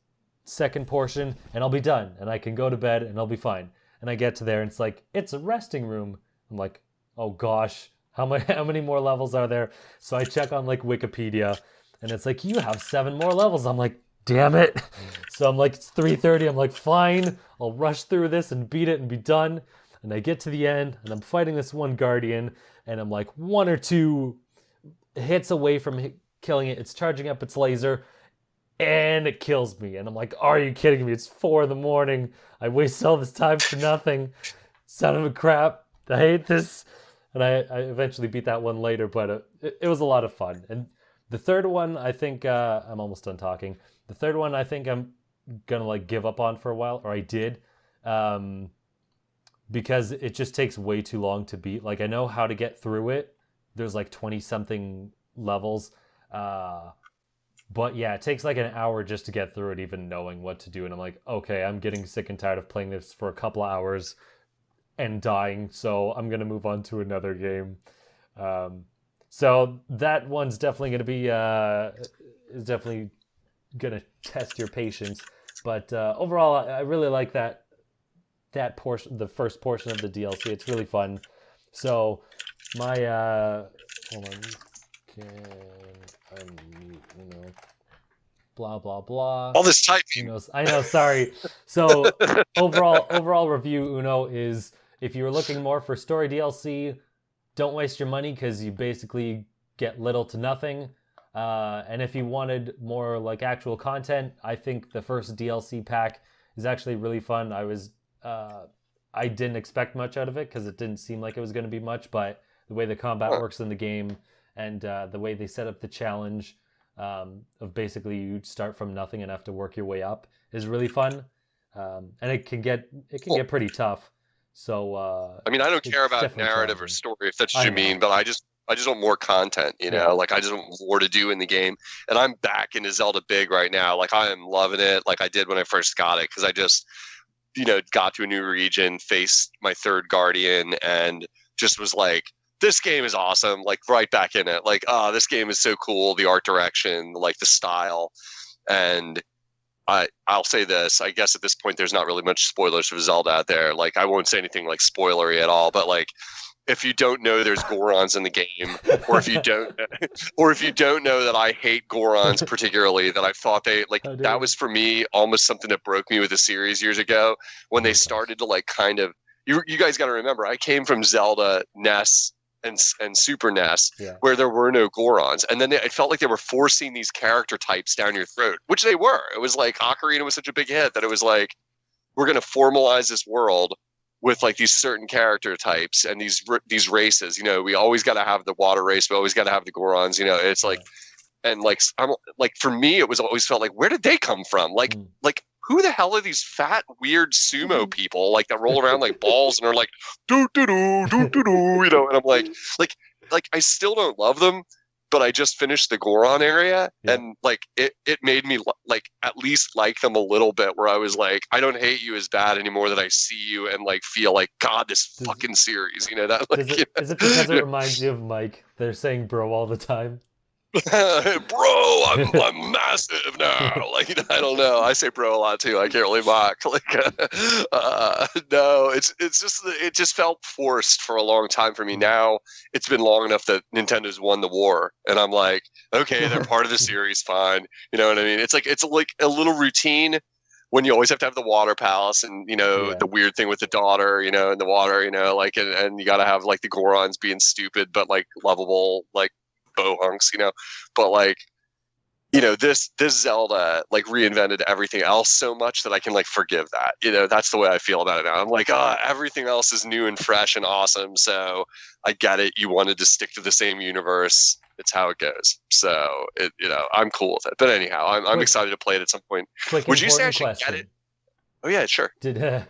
second portion, and I'll be done, and I can go to bed, and I'll be fine. And I get to there, and it's like, it's a resting room. I'm like, oh gosh, how many more levels are there? So I check on like Wikipedia, and it's like, you have 7 more levels. I'm like, damn it. So I'm like, it's 3:30. I'm like, fine, I'll rush through this and beat it and be done. And I get to the end, and I'm fighting this one guardian, and I'm like 1 or 2 hits away from killing it. It's charging up its laser, and it kills me. And I'm like, are you kidding me? It's 4 in the morning. I wasted all this time for nothing. Son of a crap. I hate this. And I eventually beat that one later, but it was a lot of fun. And the third one, I think, I'm almost done talking. The third one, I think I'm gonna like give up on for a while, or I did, because it just takes way too long to beat. Like I know how to get through it. There's like 20 something levels, but yeah, it takes like an hour just to get through it, even knowing what to do. And I'm like, okay, I'm getting sick and tired of playing this for a couple of hours and dying, so I'm gonna move on to another game. So that one's definitely gonna be is definitely gonna test your patience. But overall, I really like that portion, the first portion of the DLC. It's really fun. So my hold on, can unmute, blah blah blah. All this typing. I know. Sorry. So overall review, Uno, is if you were looking more for story DLC, don't waste your money because you basically get little to nothing. And if you wanted more like actual content, I think the first DLC pack is actually really fun. I didn't expect much out of it because it didn't seem like it was going to be much, but the way the combat works in the game and the way they set up the challenge of basically you start from nothing and have to work your way up is really fun. And it can get pretty tough. So I mean, I don't care about narrative or story if that's what you mean, but I just want more content, you know? Like I just want more to do in the game. And I'm back into Zelda big right now. Like I am loving it like I did when I first got it, because I just, got to a new region, faced my third guardian, and just was like, this game is awesome, like right back in it. Like, this game is so cool, the art direction, like the style. And I'll say this, I guess at this point there's not really much spoilers for Zelda out there. Like I won't say anything like spoilery at all, but like if you don't know there's Gorons in the game, or if you don't know that I hate Gorons particularly, that I thought that was for me almost something that broke me with the series years ago when they started to like kind of, you guys got to remember, I came from Zelda, NES, and Super NES, where there were no Gorons, and then it felt like they were forcing these character types down your throat, which they were. It was like Ocarina was such a big hit that it was like, we're going to formalize this world with like these certain character types and these races. We always got to have the water race, we always got to have the Gorons. It's like, and like I'm like, for me it was always felt like, where did they come from? Like who the hell are these fat weird sumo people like that roll around like balls and are like do do do do do do, and I'm like I still don't love them, but I just finished the Goron area, and like it made me like at least like them a little bit, where I was like, I don't hate you as bad anymore, that I see you and like feel like, God, this fucking series, that like, is it because it reminds you of Mike? They're saying bro all the time. Bro, I'm massive now. Like, I don't know. I say bro a lot too. I can't really mock. Like, no, it just felt forced for a long time for me. Now it's been long enough that Nintendo's won the war, and I'm like, okay, they're part of the series, fine. You know what I mean? It's like a little routine when you always have to have the water palace, and the weird thing with the daughter, in the water, like, and you got to have like the Gorons being stupid but like lovable, like bow hunks, but like, this Zelda like reinvented everything else so much that I can like forgive that. That's the way I feel about it now. I'm like, everything else is new and fresh and awesome, so I get it. You wanted to stick to the same universe. It's how it goes. So I'm cool with it. But anyhow, I'm excited to play it at some point. Would you say I should get it? Oh yeah, sure. Do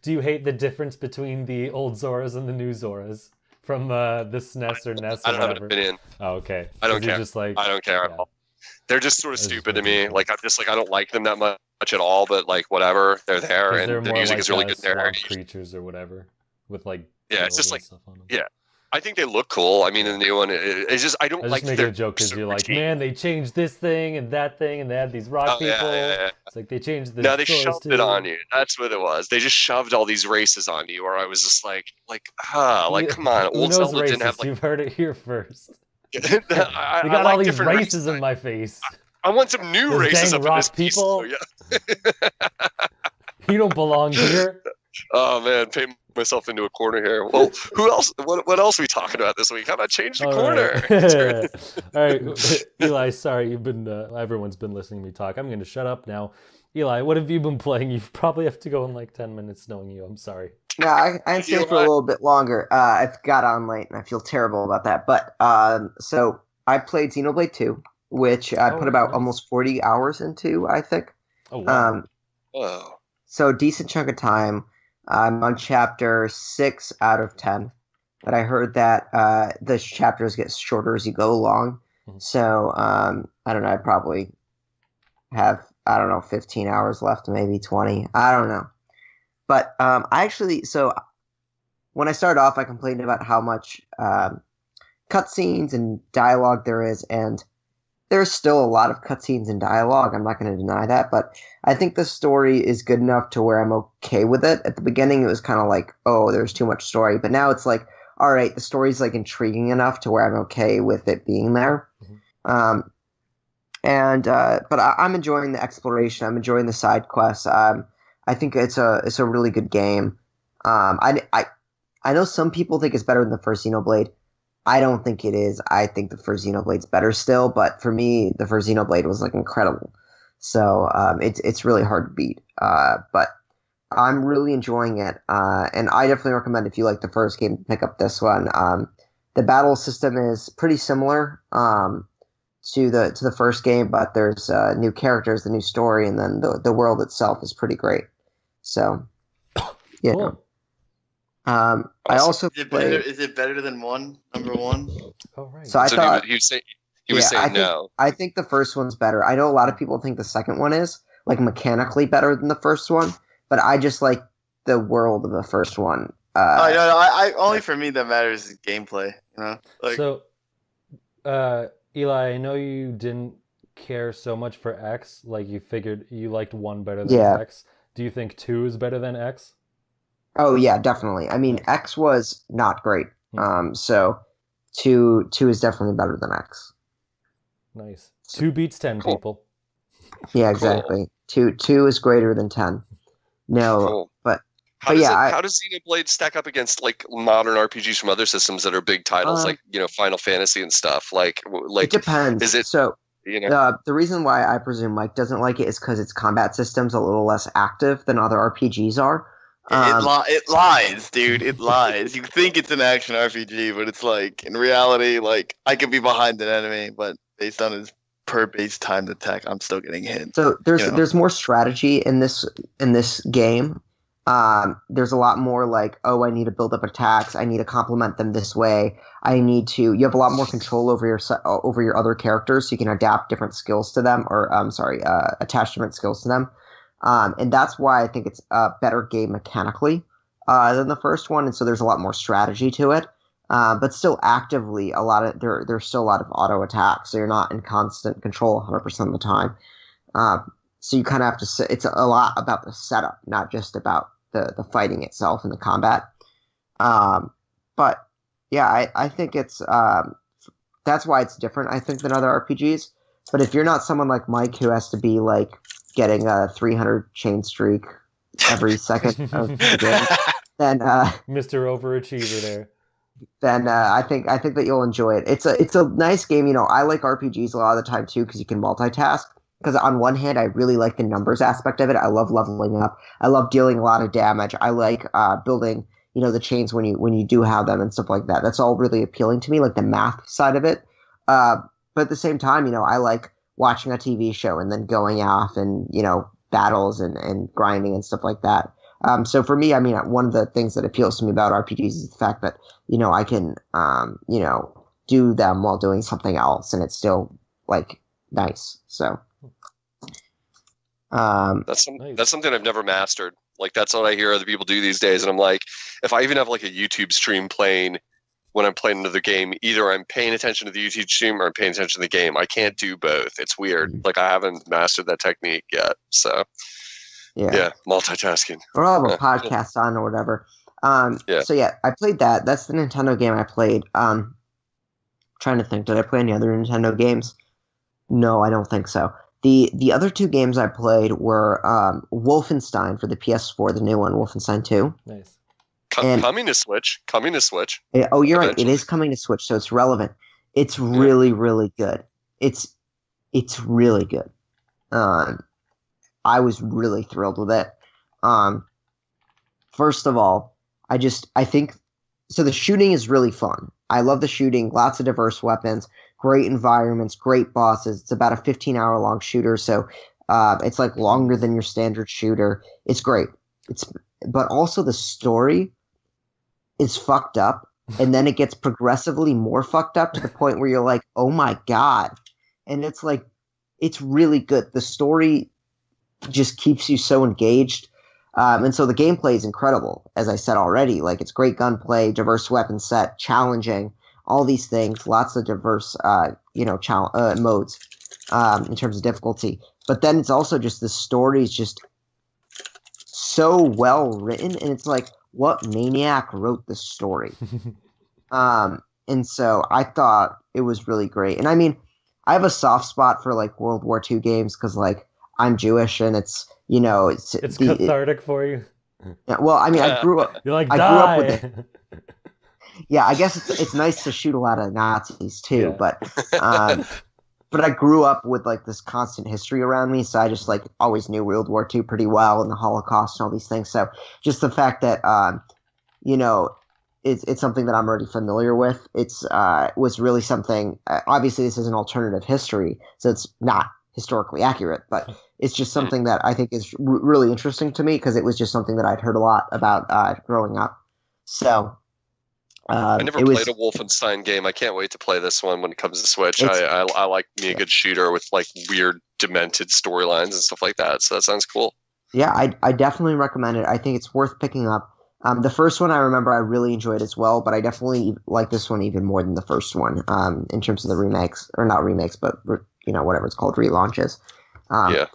you hate the difference between the old Zoras and the new Zoras from the SNES or NES? I don't have an opinion. Oh, okay. I don't care. Just like, I don't care at all. They're just sort of stupid to me. Like I'm just like, I don't like them that much at all. But like whatever, they're there, and the music is really good in there. Creatures or whatever with like it's just like I think they look cool. I mean, the new one, it's just I don't like. Just making a joke because you're like, man, they changed this thing and that thing, and they had these rock people. Yeah. It's like they changed the. No, they shoved it on you. That's what it was. They just shoved all these races on you, where I was just like, come on, old Zelda races? Didn't have like. You've heard it here first. I got all these races in my face. I want some new races up in this people. Piece, so yeah. You don't belong here. Oh man, paint myself into a corner here. Well, who else? What else are we talking about this week? How about change the corner? All right, Eli. Sorry, you've been. Everyone's been listening to me talk. I'm going to shut up now. Eli, what have you been playing? You probably have to go in like 10 minutes, knowing you. I'm sorry. Yeah, I stayed for a little bit longer. I got on late, and I feel terrible about that. But so I played Xenoblade 2, which I put about almost 40 hours into, I think. Oh wow. Oh. So decent chunk of time. I'm on chapter 6 out of 10. But I heard that the chapters get shorter as you go along. Mhm. So I don't know. I probably have 15 hours left, maybe 20. I don't know. But when I started off, I complained about how much cutscenes and dialogue there is, and there's still a lot of cutscenes and dialogue. I'm not going to deny that, but I think the story is good enough to where I'm okay with it. At the beginning, it was kind of like, oh, there's too much story, but now it's like, all right, the story's like intriguing enough to where I'm okay with it being there. Mhm. But I'm enjoying the exploration. I'm enjoying the side quests. I think it's a really good game. I know some people think it's better than the first Xenoblade. I don't think it is. I think the first Xenoblade's better still, but for me, the first Xenoblade was like incredible. So it's really hard to beat. But I'm really enjoying it, and I definitely recommend if you like the first game, pick up this one. The battle system is pretty similar to the first game, but there's new characters, the new story, and then the world itself is pretty great. So, yeah. Cool. I also Is it better than number one? Oh right. So I So thought he was saying no. I think the first one's better. I know a lot of people think the second one is like mechanically better than the first one, but I just like the world of the first one. I only for me that matters is gameplay. You know, like So, Eli, I know you didn't care so much for X. Like you figured you liked 1 better than Yeah. X. Do you think 2 is better than X? Oh yeah, definitely. I mean, X was not great. So two is definitely better than X. Nice. 2 beats 10, Cool. people. Yeah, exactly. Two is greater than 10. No, Cool. but How But does yeah, how does Xenoblade stack up against like modern RPGs from other systems that are big titles, like Final Fantasy and stuff? Like it depends. is it So the reason why I presume Mike doesn't like it is because its combat system's a little less active than other RPGs are. it lies, dude. It lies. You think it's an action RPG, but it's like in reality, like I could be behind an enemy, but based on his per base time to attack, I'm still getting hit. So there's more strategy in this game. There's a lot more like, oh, I need to build up attacks. I need to complement them this way. You have a lot more control over your other characters, so you can adapt different skills to them, or attach different skills to them. And that's why I think it's a better game mechanically than the first one. And so there's a lot more strategy to it. But still actively, there's still a lot of auto attacks, so you're not in constant control 100% of the time. So you kind of have to. It's a lot about the setup, not just about the fighting itself and the combat. But yeah, I think it's that's why it's different, I think, than other RPGs. But if you're not someone like Mike who has to be like getting a 300 chain streak every second of the game, then Mr. Overachiever there. then I think that you'll enjoy it. It's a nice game. You know, I like RPGs a lot of the time too because you can multitask. Because on one hand, I really like the numbers aspect of it. I love leveling up. I love dealing a lot of damage. I like building, the chains when you do have them and stuff like that. That's all really appealing to me, like the math side of it. But at the same time, I like watching a TV show and then going off and battles and grinding and stuff like that. So for me, I mean, one of the things that appeals to me about RPGs is the fact that I can do them while doing something else, and it's still like nice. So. That's something I've never mastered. Like that's what I hear other people do these days, and I'm like, if I even have like a YouTube stream playing when I'm playing another game, either I'm paying attention to the YouTube stream or I'm paying attention to the game. I can't do both. It's weird. Like I haven't mastered that technique yet. So yeah, multitasking. Or I'll have a podcast on or whatever. So yeah, I played that. That's the Nintendo game I played. Trying to think, did I play any other Nintendo games? No, I don't think so. The other 2 games I played were Wolfenstein for the PS4, the new one, Wolfenstein 2. Nice. Coming to Switch. Oh, you're right. It is coming to Switch, so it's relevant. It's really, really good. It's really good. I was really thrilled with it. First of all, I think so. The shooting is really fun. I love the shooting. Lots of diverse weapons. Great environments, great bosses. It's about a 15-hour long shooter, so It's like longer than your standard shooter. It's great. But also the story is fucked up, and then it gets progressively more fucked up to the point where you're like, oh my god. And it's like, it's really good. The story just keeps you so engaged. And so the gameplay is incredible, as I said already. Like, it's great gunplay, diverse weapon set, challenging, all these things, lots of diverse, modes in terms of difficulty. But then it's also just the story is just so well written, and it's like, what maniac wrote this story? And so I thought it was really great. And I mean, I have a soft spot for like World War II games because like I'm Jewish, and it's cathartic for you. Yeah, well, I mean, I grew up. You're like, I die. grew up with it. Yeah, I guess it's nice to shoot a lot of Nazis too, Yeah. but I grew up with like this constant history around me, so I just like always knew World War II pretty well, and the Holocaust and all these things. So just the fact that it's something that I'm already familiar with. Was really something. Obviously, this is an alternative history, so it's not historically accurate, but it's just something that I think is really interesting to me because it was just something that I'd heard a lot about growing up. So I never played a Wolfenstein game. I can't wait to play this one when it comes to Switch. I like me a good shooter with like weird, demented storylines and stuff like that. So that sounds cool. Yeah, I definitely recommend it. I think it's worth picking up. The first one I remember I really enjoyed as well, but I definitely like this one even more than the first one in terms of the remakes, or not remakes, but whatever it's called, relaunches. Yeah.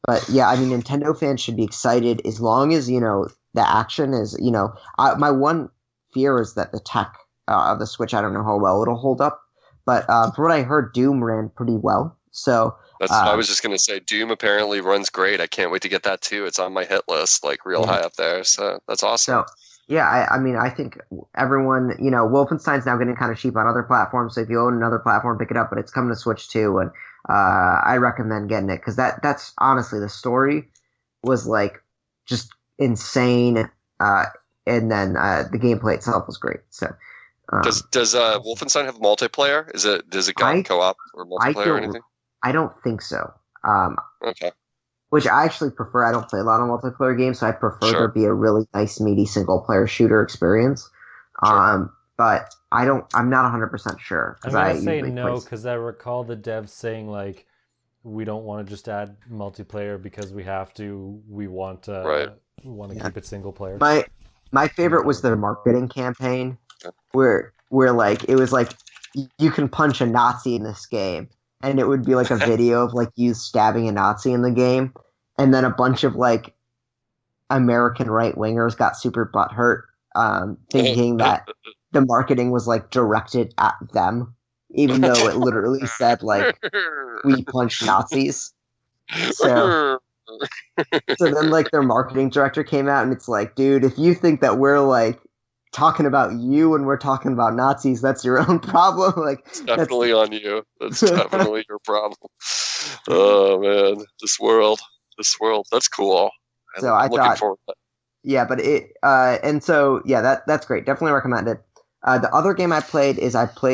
But yeah, I mean, Nintendo fans should be excited as long as the action is my one fear is that the tech of the Switch, I don't know how well it'll hold up, but from what I heard, Doom ran pretty well. So that's what I was just gonna say. Doom apparently runs great. I can't wait to get that too. It's on my hit list, like real high up there. So that's awesome. So yeah, I mean, I think everyone, Wolfenstein's now getting kind of cheap on other platforms. So if you own another platform, pick it up. But it's coming to Switch too, and I recommend getting it because that's honestly, the story was like just insane, and then the gameplay itself was great. So does Wolfenstein have multiplayer? Does it go co-op or multiplayer or anything? I don't think so. Okay. Which I actually prefer. I don't play a lot of multiplayer games, so I prefer there be a really nice, meaty single-player shooter experience. Sure. But I'm not 100% sure. I'm going to say no, because I recall the devs saying, like, we don't want to just add multiplayer because we have to. We want to keep it single-player. My favorite was their marketing campaign, where like, it was like, you can punch a Nazi in this game. And it would be like a video of like you stabbing a Nazi in the game, and then a bunch of like American right wingers got super butthurt, thinking that the marketing was like directed at them, even though it literally said like we punch Nazis. So then like their marketing director came out and it's like, dude, if you think that we're like talking about you when we're talking about Nazis, that's your own problem. Like, it's definitely on you. That's definitely your problem. Oh man, this world. That's cool. So I'm looking forward to that. Yeah, but that's great. Definitely recommend it. The other game I played is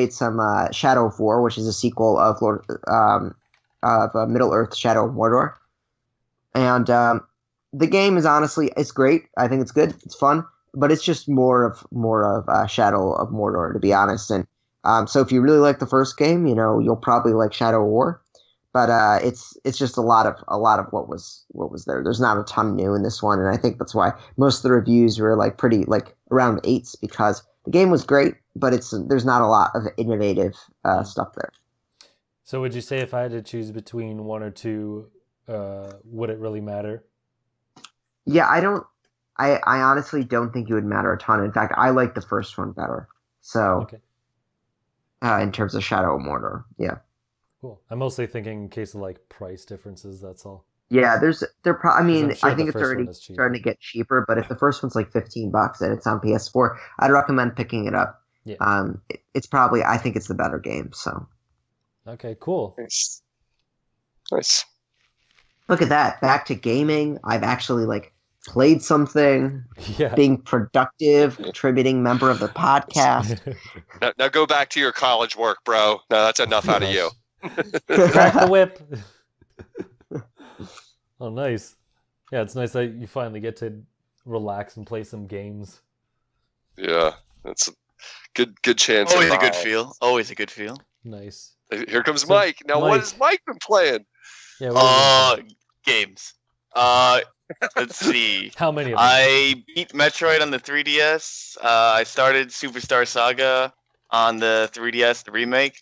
some Shadow of War, which is a sequel of Middle Earth: Shadow of Mordor. And the game is it's great. I think it's good. It's fun. But it's just more of Shadow of Mordor, to be honest. And so if you really like the first game, you'll probably like Shadow of War. But it's just a lot of what was there. There's not a ton new in this one, and I think that's why most of the reviews were like pretty like around 8s, because the game was great, but there's not a lot of innovative stuff there. So would you say if I had to choose between one or two, would it really matter? Yeah, I honestly don't think it would matter a ton. In fact, I like the first one better. So, in terms of Shadow of Mordor, yeah. Cool. I'm mostly thinking in case of like price differences. That's all. Yeah, I think sure it's already starting to get cheaper. But if the first one's like $15 and it's on PS4, I'd recommend picking it up. Yeah. It's probably, I think it's the better game. So. Okay. Cool. Nice. Look at that. Back to gaming. I've actually played something, being productive, contributing member of the podcast. Now go back to your college work, bro. No, that's enough out of you. Crack the whip. Oh, nice. Yeah, it's nice that you finally get to relax and play some games. Yeah, that's a good chance. Always of, a good feel. Always a good feel. Nice. Here comes So, Mike. Now, what Mike. has Mike been playing? Yeah, what have you been Games. Let's see. playing? How many of them? I beat Metroid on the 3DS. I started Superstar Saga on the 3DS, the remake.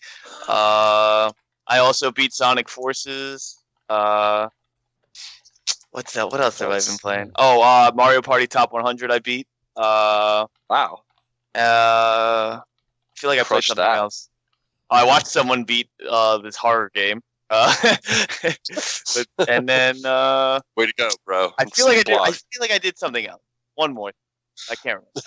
I also beat Sonic Forces. What's that? What else have I been playing? Oh, Mario Party Top 100 I beat. Wow. I feel like I played Crushed something that. else. I watched someone beat this horror game. And then Way to go, bro. I feel like I did something else. One more. I can't remember.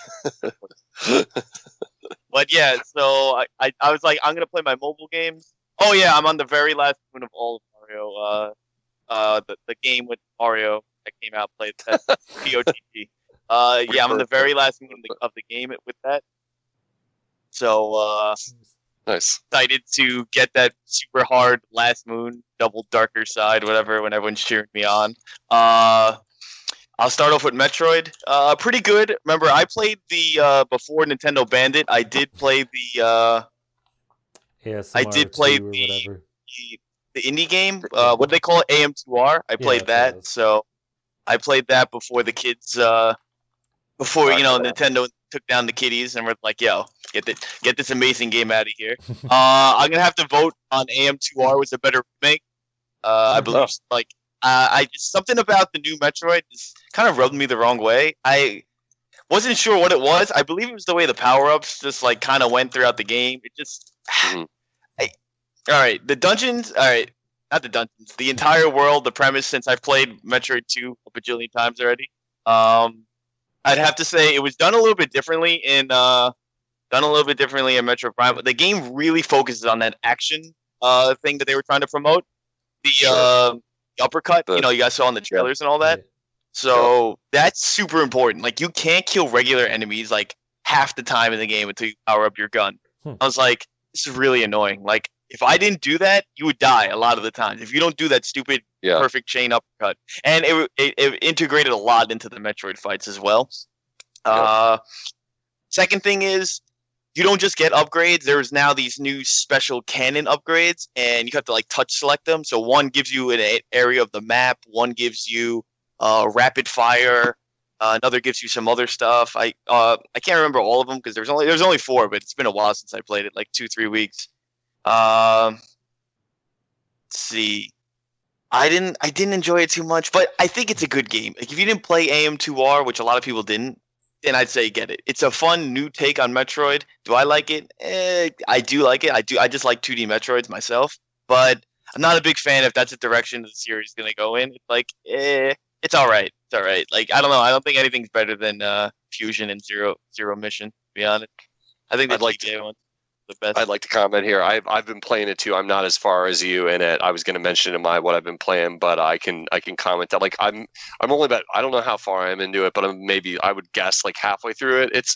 But yeah, so I was like, I'm gonna play my mobile games. Oh yeah, I'm on the very last moon of all of Mario. The game with Mario that came out played that POTG. Yeah, I'm on the very last moon of the game with that. So Nice. excited to get that super hard last moon, double darker side, whatever. When everyone's cheering me on. I'll start off with Metroid. Pretty good. Remember, I played the before Nintendo banned it. I did play the. I did play the indie game. What do they call it? AM2R. I played that. So I played that before the kids. Before Nintendo took down the kiddies and were like, "Yo, get this amazing game out of here." I'm gonna have to vote on AM2R was a better remake. I believe I just something about the new Metroid just kind of rubbed me the wrong way. I wasn't sure what it was. I believe it was the way the power-ups just like kind of went throughout the game. It just all right, the dungeons, all right, not the dungeons, the entire world, the premise since I've played Metroid 2 a bajillion times already. I'd have to say it was done a little bit differently in Metroid Prime. The game really focuses on that action thing that they were trying to promote. The uppercut, you guys saw in the trailers and all that. So that's super important. Like you can't kill regular enemies like half the time in the game until you power up your gun. I was like, this is really annoying. Like if I didn't do that, you would die a lot of the time. If you don't do that stupid perfect chain uppercut, and it integrated a lot into the Metroid fights as well. Second thing is, you don't just get upgrades. There's now these new special cannon upgrades, and you have to like touch select them. So one gives you an area of the map, one gives you rapid fire, another gives you some other stuff. I can't remember all of them because there's only 4, but it's been a while since I played it, like 2-3 weeks. Let's see. I didn't enjoy it too much, but I think it's a good game. Like if you didn't play AM2R, which a lot of people didn't, then I'd say get it. It's a fun new take on Metroid. Do I like it? I do like it. I just like 2D Metroids myself, but I'm not a big fan if that's the direction the series is gonna go in. It's like, it's all right. It's all right. Like I don't know. I don't think anything's better than Fusion and Zero Mission. To be honest, I think the GTA one's the best. I'd like to comment here. I've been playing it too. I'm not as far as you in it. I was going to mention in what I've been playing, but I can comment that like I'm only about, I don't know how far I am into it, but I would guess like halfway through it.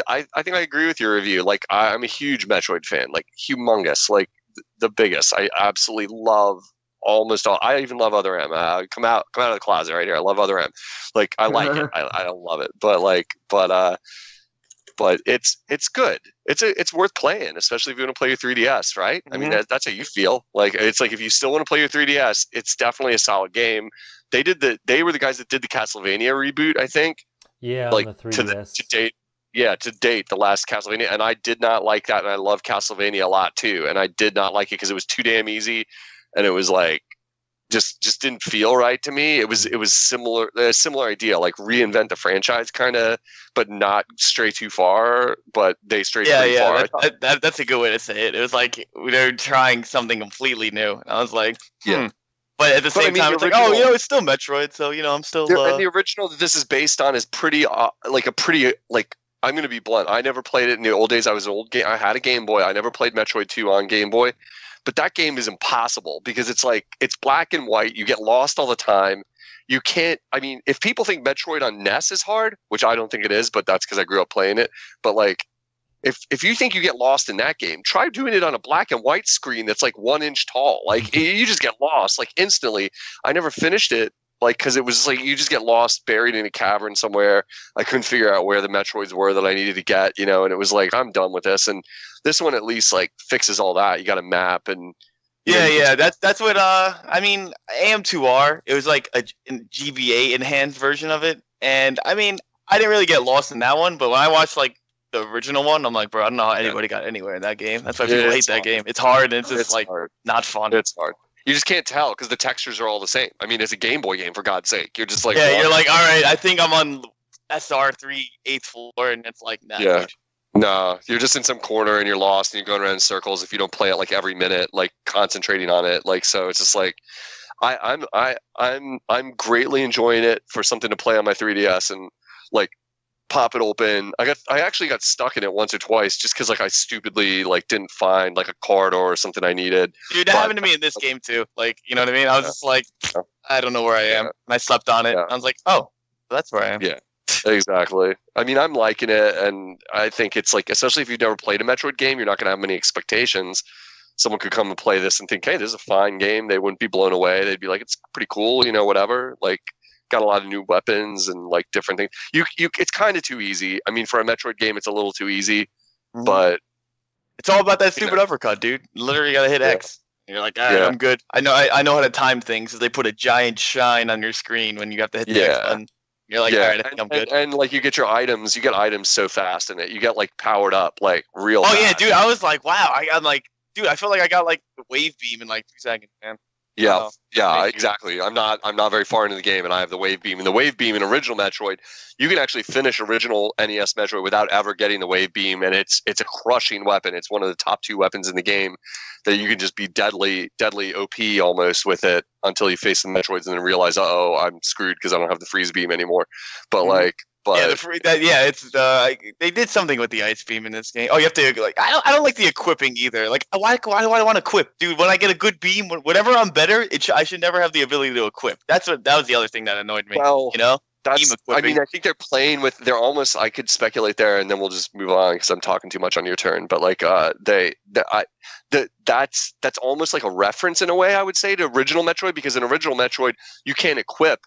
I think I agree with your review. Like I'm a huge Metroid fan, like humongous, like the biggest. I absolutely love almost all. I even love Other M. Come out of the closet right here. I love Other M. Like I like it. I don't love it, but it's good. It's worth playing, especially if you want to play your 3DS, right? I mean, that's how you feel. Like it's like if you still want to play your 3DS, it's definitely a solid game. They were the guys that did the Castlevania reboot, I think. Yeah, like on the 3DS. to date, the last Castlevania, and I did not like that, and I love Castlevania a lot too, and I did not like it because it was too damn easy, and it was like just didn't feel right to me. It was a similar idea, like reinvent the franchise kind of, but not stray too far. But they strayed pretty far. That's a good way to say it. It was like they're trying something completely new. And I was like, But at the same time, it's like, it's still Metroid, so I'm still. And the original that this is based on is pretty, I'm going to be blunt. I never played it in the old days. I had a Game Boy. I never played Metroid 2 on Game Boy. But that game is impossible because it's like it's black and white. You get lost all the time. You can't. I mean, if people think Metroid on NES is hard, which I don't think it is, but that's because I grew up playing it. But like, if you think you get lost in that game, try doing it on a black and white screen that's like 1 inch tall. Like you just get lost like instantly. I never finished it like because it was like you just get lost buried in a cavern somewhere. I couldn't figure out where the Metroids were that I needed to get, you know, and it was like I'm done with this. And this one at least like fixes all that. You got a map and yeah. That's what I mean. AM2R. It was like a GBA enhanced version of it, and I mean I didn't really get lost in that one, but when I watched like the original one, I'm like, bro, I don't know how anybody got anywhere in that game. That's why people hate that game. It's hard and it's just like hard. Not fun. It's hard. You just can't tell because the textures are all the same. I mean, it's a Game Boy game for God's sake. You're just like you're like, all right, I think I'm on SR3 8th floor, and it's like no, you're just in some corner and you're lost and you're going around in circles if you don't play it like every minute, like concentrating on it. Like so, it's just like I'm greatly enjoying it for something to play on my 3DS and like. Pop it open. I actually got stuck in it once or twice just because like I stupidly like didn't find like a corridor or something I needed. Dude, that happened to me in this game too. Like, you know what I mean? I was just like, I don't know where I am. And I slept on it. I was like, oh, that's where I am. Yeah, exactly. I mean, I'm liking it, and I think it's like, especially if you've never played a Metroid game, you're not going to have many expectations. Someone could come and play this and think, hey, this is a fine game. They wouldn't be blown away. They'd be like, it's pretty cool, you know, whatever. Like. Got a lot of new weapons and like different things. It's kind of too easy. I mean, for a Metroid game, it's a little too easy, but it's all about that stupid uppercut, dude. Literally, you gotta hit X. And you're like, all right, I'm good. I know how to time things. So they put a giant shine on your screen when you have to hit the X button. You're like, all right, I think I'm good. And like you get items so fast in it. You get like powered up like real. Oh fast. yeah, dude. I was like, wow. I'm like, dude. I feel like I got like the wave beam in like 2 seconds, man. Yeah, exactly. I'm not very far into the game, and I have the wave beam. And the wave beam in original Metroid, you can actually finish original NES Metroid without ever getting the wave beam, and it's a crushing weapon. It's one of the top 2 weapons in the game that you can just be deadly OP almost with it until you face the Metroids and then realize, I'm screwed because I don't have the freeze beam anymore. But they did something with the ice beam in this game. Oh, you have to like. I don't like the equipping either. Like, why do I want to equip, dude? When I get a good beam, whatever I'm better, I should never have the ability to equip. That was the other thing that annoyed me. Well, you know, I think they're playing with. They're almost. I could speculate there, and then we'll just move on because I'm talking too much on your turn. But like, that's almost like a reference in a way. I would say to original Metroid because in original Metroid you can't equip.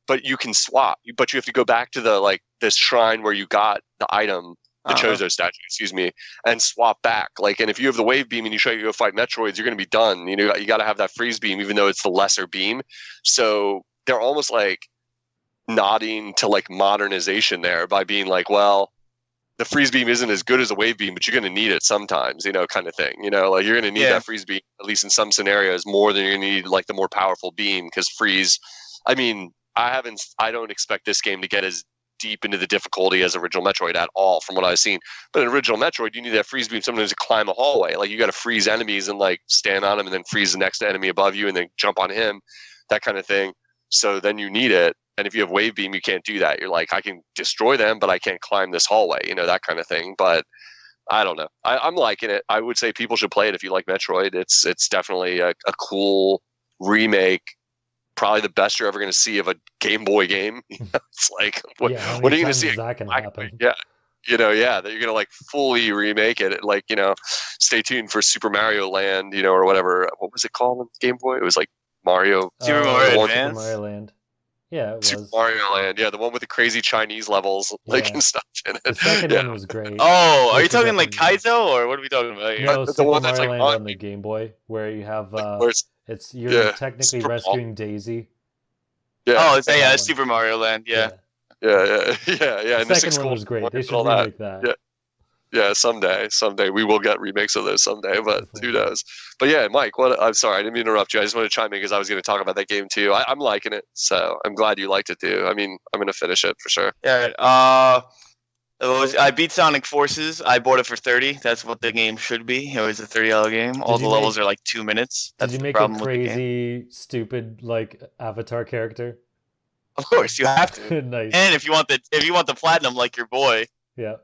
But you can swap. But you have to go back to this shrine where you got the item, the Chozo statue, and swap back. Like, and if you have the wave beam and you try to go fight Metroids, you're going to be done. You know, you got to have that freeze beam, even though it's the lesser beam. So they're almost like nodding to like modernization there by being like, well, the freeze beam isn't as good as a wave beam, but you're going to need it sometimes, you know, kind of thing. You know, like you're going to need that freeze beam at least in some scenarios more than you're going to need like the more powerful beam because freeze. I mean. I don't expect this game to get as deep into the difficulty as original Metroid at all from what I've seen. But in original Metroid, you need that freeze beam sometimes to climb a hallway. Like you got to freeze enemies and like stand on them and then freeze the next enemy above you and then jump on him, that kind of thing. So then you need it. And if you have wave beam, you can't do that. You're like, I can destroy them, but I can't climb this hallway, you know, that kind of thing. But I don't know. I'm liking it. I would say people should play it if you like Metroid. It's definitely a cool remake. Probably the best you're ever going to see of a Game Boy game. It's like, what are you going to see? That can happen? Yeah. You know, that you're going to like fully remake it. Like, you know, stay tuned for Super Mario Land, you know, or whatever. What was it called on Game Boy? It was like Mario. Super Mario Land. Yeah, it was. Super Mario Land. Yeah, the one with the crazy Chinese levels and stuff in it. The second one was great. Oh, are you talking like Kaizo or what are we talking about here? No, Super Mario Land on the Game Boy where you have... you're technically rescuing Daisy. Yeah. Oh, it's Super Mario Land. Yeah. The second one was great. They should remake that. Yeah. Someday we will get remakes of those someday, but who knows? But yeah, Mike, I'm sorry, I didn't mean to interrupt you. I just wanted to chime in because I was going to talk about that game too. I'm liking it, so I'm glad you liked it too. I mean, I'm going to finish it for sure. Yeah. I beat Sonic Forces. I bought it for $30. That's what the game should be. It was a $30 game. All the levels are like 2 minutes. That's did you make a crazy, stupid like avatar character? Of course, you have to. Nice. And if you want the platinum like your boy, you're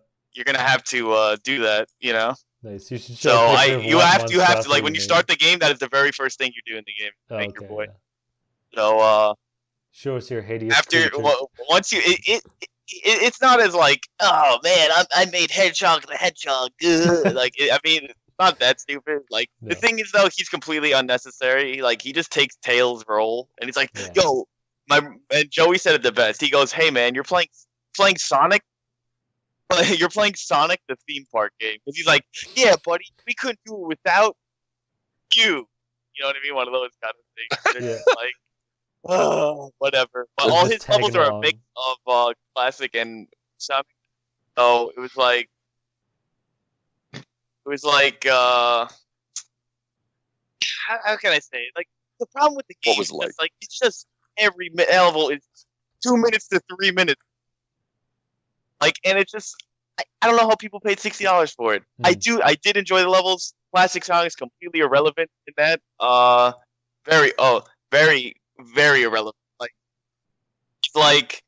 gonna have to do that. You know. Nice. You should show you have to like when you start the game. That is the very first thing you do in the game. Make your boy. Yeah. So show us your hideous. Once you it's not as like, oh man, I made Hedgehog the Hedgehog. Like, I mean, it's not that stupid. Like, the thing is though, he's completely unnecessary. Like, he just takes Tails' role, and he's like, yo, and Joey said it the best. He goes, hey man, you're playing Sonic. You're playing Sonic the theme park game. Because he's like, yeah, buddy, we couldn't do it without you. You know what I mean? One of those kind of things. Just like, oh, whatever. But all his levels are a mix of classic and Sonic. So it was like how can I say it? Like, the problem with the game is like it's just every level is 2 minutes to 3 minutes. Like, and it's just I don't know how people paid $60 for it. I did enjoy the levels. Classic Sonic is completely irrelevant in that. Very very irrelevant. Like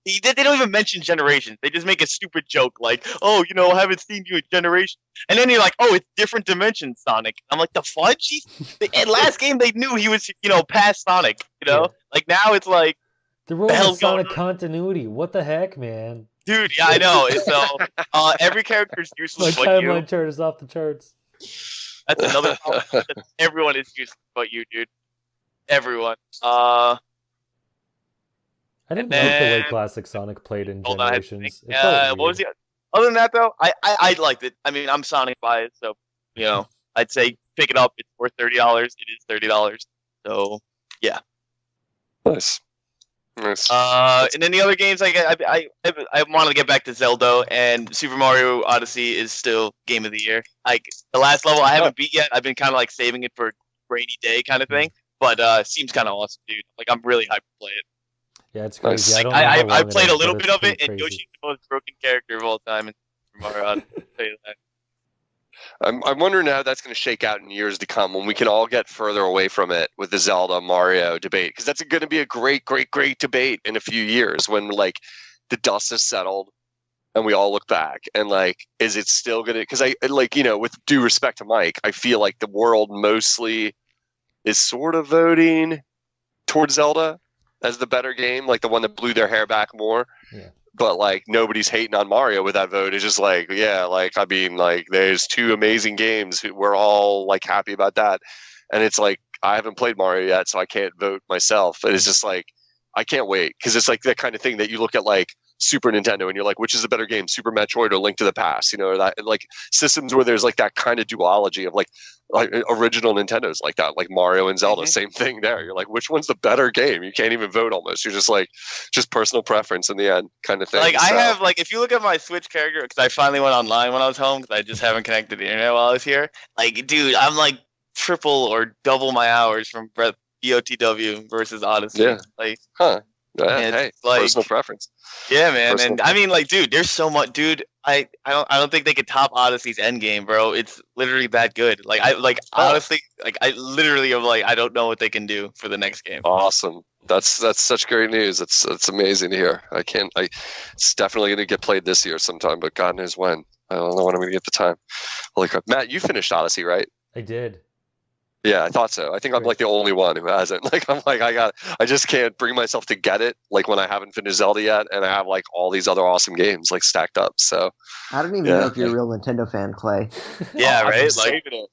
they don't even mention generations. They just make a stupid joke like, oh, you know, I haven't seen you in generation. And then you're like, oh, it's different dimensions, Sonic. I'm like, the fudge? And last game they knew he was, you know, past Sonic, you know? Like, now it's like, the rule of Sonic continuity. What the heck, man? Dude, yeah, I know. So every character's useless but you. My timeline chart is off the charts. That's another problem. Everyone is useless but you, dude. Everyone. I didn't like the way classic Sonic played in Generations. What was the other than that though? I liked it. I mean, I'm Sonic biased, so you know, I'd say pick it up. It's worth $30. It is $30. So yeah. Nice. And then the other games, like I wanted to get back to Zelda, and Super Mario Odyssey is still game of the year. Like, the last level I haven't beat yet. I've been kind of like saving it for a rainy day kind of thing. But seems kind of awesome, dude. Like, I'm really hyped to play it. Yeah, it's crazy. I played a little bit of it, and Yoshi's the most broken character of all time in Super Mario Odyssey. I'll tell you that. I'm wondering how that's going to shake out in years to come when we can all get further away from it with the Zelda Mario debate, because that's going to be a great debate in a few years when like the dust has settled and we all look back and like, is it still going to? Because I like, you know, with due respect to Mike, I feel like the world mostly is sort of voting towards Zelda as the better game, like the one that blew their hair back more. Yeah. But like, nobody's hating on Mario with that vote. It's just like, yeah, like, I mean, like, there's two amazing games. We're all like happy about that. And it's like, I haven't played Mario yet, so I can't vote myself. But it's just like, I can't wait, because it's like that kind of thing that you look at like Super Nintendo and you're like, which is a better game, Super Metroid or Link to the Past? You know, that like systems where there's like that kind of duology of like original Nintendos like that, like Mario and Zelda, same thing there. You're like, which one's the better game? You can't even vote almost. You're just like, just personal preference in the end kind of thing. Like, I have, like, if you look at my Switch character, because I finally went online when I was home, because I just haven't connected the internet while I was here. Like, dude, I'm like triple or double my hours from BOTW versus Odyssey. Yeah. Like, yeah, hey, like, personal preference. Yeah, man. Personal And I mean, like, dude, there's so much, dude. I don't think they could top Odyssey's endgame, bro. It's literally that good. Like, honestly, like, I literally am like, I don't know what they can do for the next game. Awesome. That's such great news. It's amazing to hear. It's definitely going to get played this year sometime, but God knows when. I don't know when I'm going to get the time. Holy crap. Matt, you finished Odyssey, right? I did. Yeah, I thought so. I think I'm like the only one who hasn't. Like, I'm like, I just can't bring myself to get it. Like, when I haven't finished Zelda yet, and I have like all these other awesome games like stacked up. So I don't even know if you're a real Nintendo fan, Clay. Yeah, right.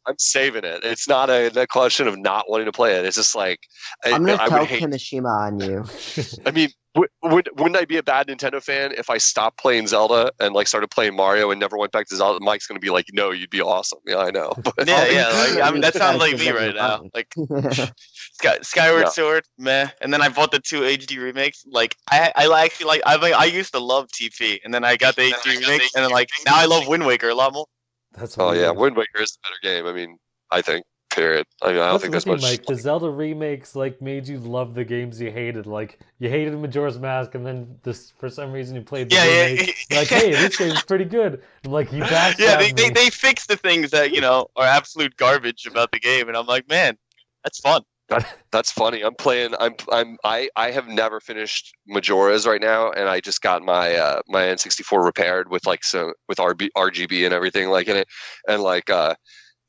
I'm saving it. It's not a question of not wanting to play it. It's just like, I'm gonna tell Kimishima on you. I mean, wouldn't I be a bad Nintendo fan if I stopped playing Zelda and like started playing Mario and never went back to Zelda? Mike's gonna be like, no, you'd be awesome. Yeah, I know. But, yeah. Like, I mean, that sounds like me right now. Like, Skyward Sword, meh. And then I bought the 2 HD remakes. Like, I actually like. I used to love TP, and then I got the HD remake, and then like now I love Wind Waker a lot more. Yeah, Wind Waker is the better game. I mean, I think. Period. I mean, I don't think there's much. Mike, the Zelda remakes like made you love the games you hated. Like, you hated Majora's Mask, and then this for some reason you played the remake. Like, hey, this game's pretty good. And like, you backstabbed me. They fixed the things that, you know, are absolute garbage about the game, and I'm like, man, that's fun. That's funny. I'm playing. I have never finished Majora's right now, and I just got my my N64 repaired with like with RGB and everything like in it, and like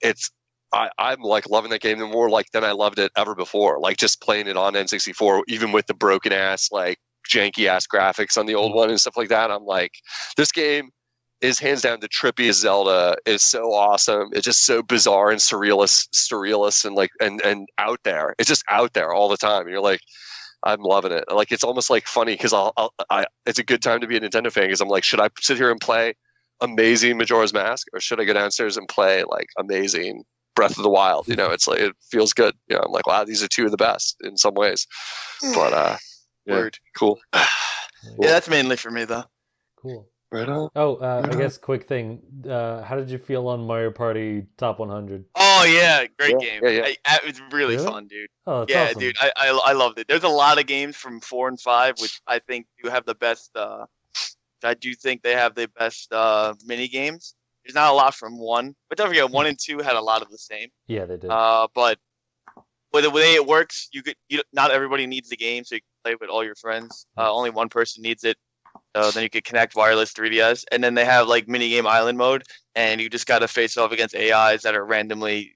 it's. I'm like loving that game more like than I loved it ever before. Like, just playing it on N64, even with the broken ass like janky ass graphics on the old one and stuff like that. I'm like, this game is hands down the trippiest Zelda. Is so awesome. It's just so bizarre and surrealist and like and out there. It's just out there all the time. And you're like, I'm loving it. Like it's almost like funny because it's a good time to be a Nintendo fan because I'm like, should I sit here and play amazing Majora's Mask or should I go downstairs and play like amazing Breath of the Wild? You know, it's like it feels good. You know, I'm like, wow, these are two of the best in some ways. But yeah, Word. cool. Yeah, that's mainly for me though. Cool. Right on. Oh, I guess quick thing. How did you feel on Mario Party Top 100? Oh yeah, great game. Yeah. It's really Really? fun, dude. Oh, that's Yeah, awesome. dude, I loved it. There's a lot of games from 4 and 5, which I think do have the best. I do think they have the best mini games. There's not a lot from 1, but don't forget 1 and 2 had a lot of the same. Yeah, they did. But with the way it works, not everybody needs the game, so you can play with all your friends. Only one person needs it. Then you could connect wireless 3DS, and then they have like mini game island mode, and you just got to face off against AIs that are randomly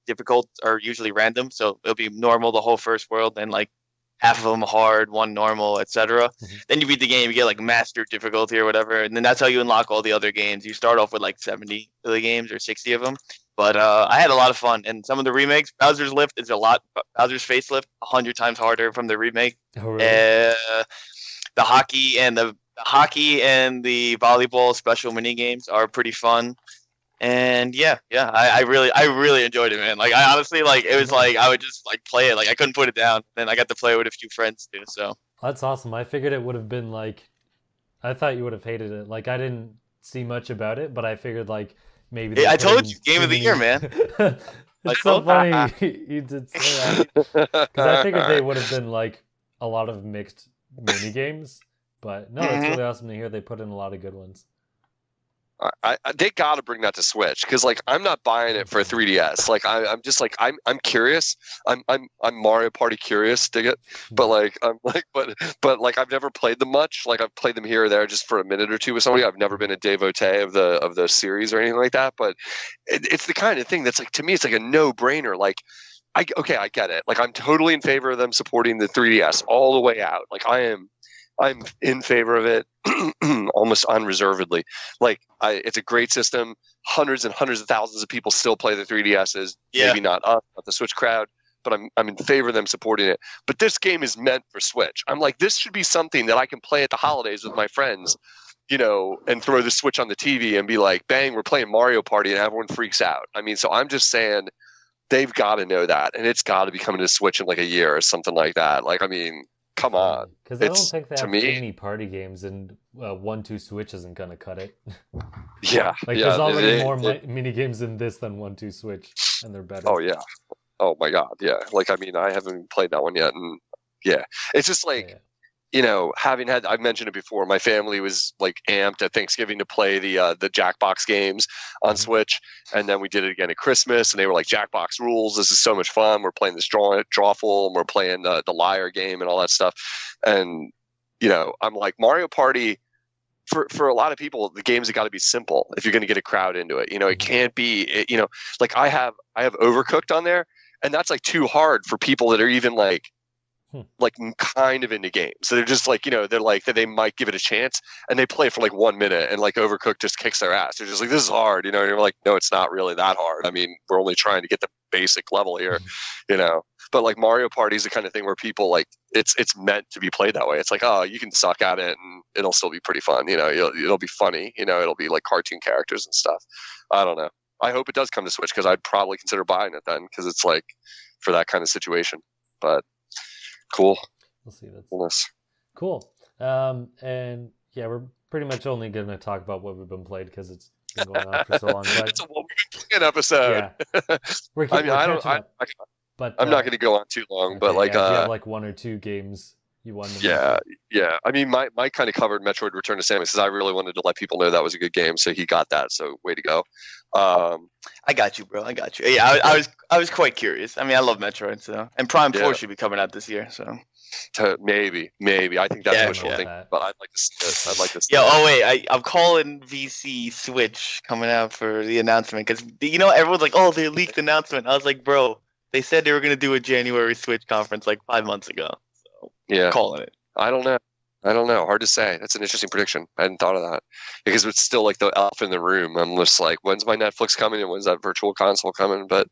difficult or usually random. So it'll be normal the whole first world, then like half of them hard, one normal, etc. Mm-hmm. Then you beat the game, you get like master difficulty or whatever, and then that's how you unlock all the other games. You start off with like 70 of the games or 60 of them. But I had a lot of fun, and some of the remakes, Bowser's Lift is Bowser's Facelift 100 times harder from the remake. Oh, really? The hockey and the volleyball special mini games are pretty fun, and I really enjoyed it, man. Like I honestly like it was like I would just like play it, like I couldn't put it down. Then I got to play with a few friends too. So That's awesome. I figured it would have been like, I thought you would have hated it. Like I didn't see much about it, but I figured like maybe. I told you, game of the year, man. It's so funny you did say that because I figured they would have been like a lot of mixed mini games. But no, it's really awesome to hear they put in a lot of good ones. They got to bring that to Switch because like I'm not buying it for 3DS. Like I'm just like I'm curious. I'm Mario Party curious, dig it. But like I'm like but like I've never played them much. Like I've played them here or there just for a minute or two with somebody. I've never been a devotee of the series or anything like that. But it's the kind of thing that's like to me it's like a no brainer. Like I get it. Like I'm totally in favor of them supporting the 3DS all the way out. Like I'm in favor of it almost unreservedly. Like it's a great system. Hundreds and hundreds of thousands of people still play the 3DSs. Yeah. Maybe not us, not the Switch crowd, but I'm in favor of them supporting it. But this game is meant for Switch. I'm like, this should be something that I can play at the holidays with my friends, you know, and throw the Switch on the TV and be like, bang, we're playing Mario Party and everyone freaks out. I mean, so I'm just saying they've got to know that. And it's got to be coming to Switch in like a year or something like that. Like, I mean, come on. Because I don't think they have too many party games, and 1-2 Switch isn't going to cut it. Yeah. Like, yeah, there's already more mini games in this than 1-2 Switch, and they're better. Oh, yeah. Oh, my God. Yeah. Like, I mean, I haven't played that one yet. And yeah, it's just like, you know, I've mentioned it before, my family was like amped at Thanksgiving to play the Jackbox games on Switch. And then we did it again at Christmas and they were like, Jackbox rules. This is so much fun. We're playing this Drawful and we're playing the Liar game and all that stuff. And, you know, I'm like Mario Party for a lot of people, the games have got to be simple if you're going to get a crowd into it. You know, it can't be, you know, like I have Overcooked on there and that's like too hard for people that are even like kind of into games. So they're just like, you know, they're like that they might give it a chance and they play for like 1 minute and like Overcooked just kicks their ass. They're just like, this is hard, you know, and you're like, no, it's not really that hard. I mean, we're only trying to get the basic level here, you know. But like Mario Party is the kind of thing where people like it's meant to be played that way. It's like, oh, you can suck at it and it'll still be pretty fun, you know. It'll be funny, you know. It'll be like cartoon characters and stuff. I don't know. I hope it does come to Switch because I'd probably consider buying it then because it's like for that kind of situation. But cool. We'll see. That's cool. And yeah, we're pretty much only going to talk about what we've been played because it's been going on for so long. But it's a what we've been playing episode. Yeah. I'm not going to go on too long, okay, but like, you have like 1 or 2 games you wanted to mention. Yeah. I mean, Mike kind of covered Metroid Return to Samus because I really wanted to let people know that was a good game, so he got that. So way to go. I got you, bro. I got you. Yeah, I was quite curious. I mean, I love Metroid, so and Prime 4 should be coming out this year, so. Maybe. I think that's wishful thinking, but I'd like to see it. I'd like to see it. Oh wait, I'm calling VC Switch coming out for the announcement because you know everyone's like, oh, they leaked the announcement. I was like, bro, they said they were gonna do a January Switch conference like 5 months ago. So yeah, calling it. I don't know. I don't know. Hard to say. That's an interesting prediction. I hadn't thought of that because it's still like the elephant in the room. I'm just like, when's my Netflix coming and when's that virtual console coming? But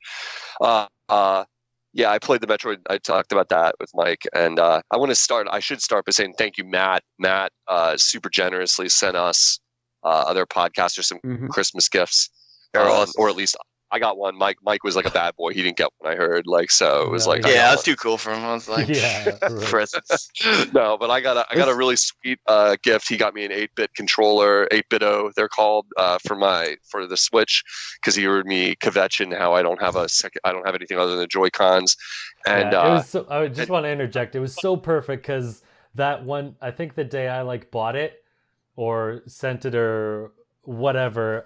yeah, I played the Metroid. I talked about that with Mike, and I want to start. I should start by saying thank you, Matt. Matt super generously sent us other podcasters some Christmas gifts, or at least I got one. Mike was like a bad boy. He didn't get one. I heard so it was like that's too cool for him. I was like, presents. No, but I got a really sweet gift. He got me an 8-bit controller, 8-bit-O they're called, for the Switch, because he heard me kvetching how I don't have anything other than the Joy-Cons. And it was I just want to interject. It was so perfect because that one, I think the day I bought it or sent it or whatever,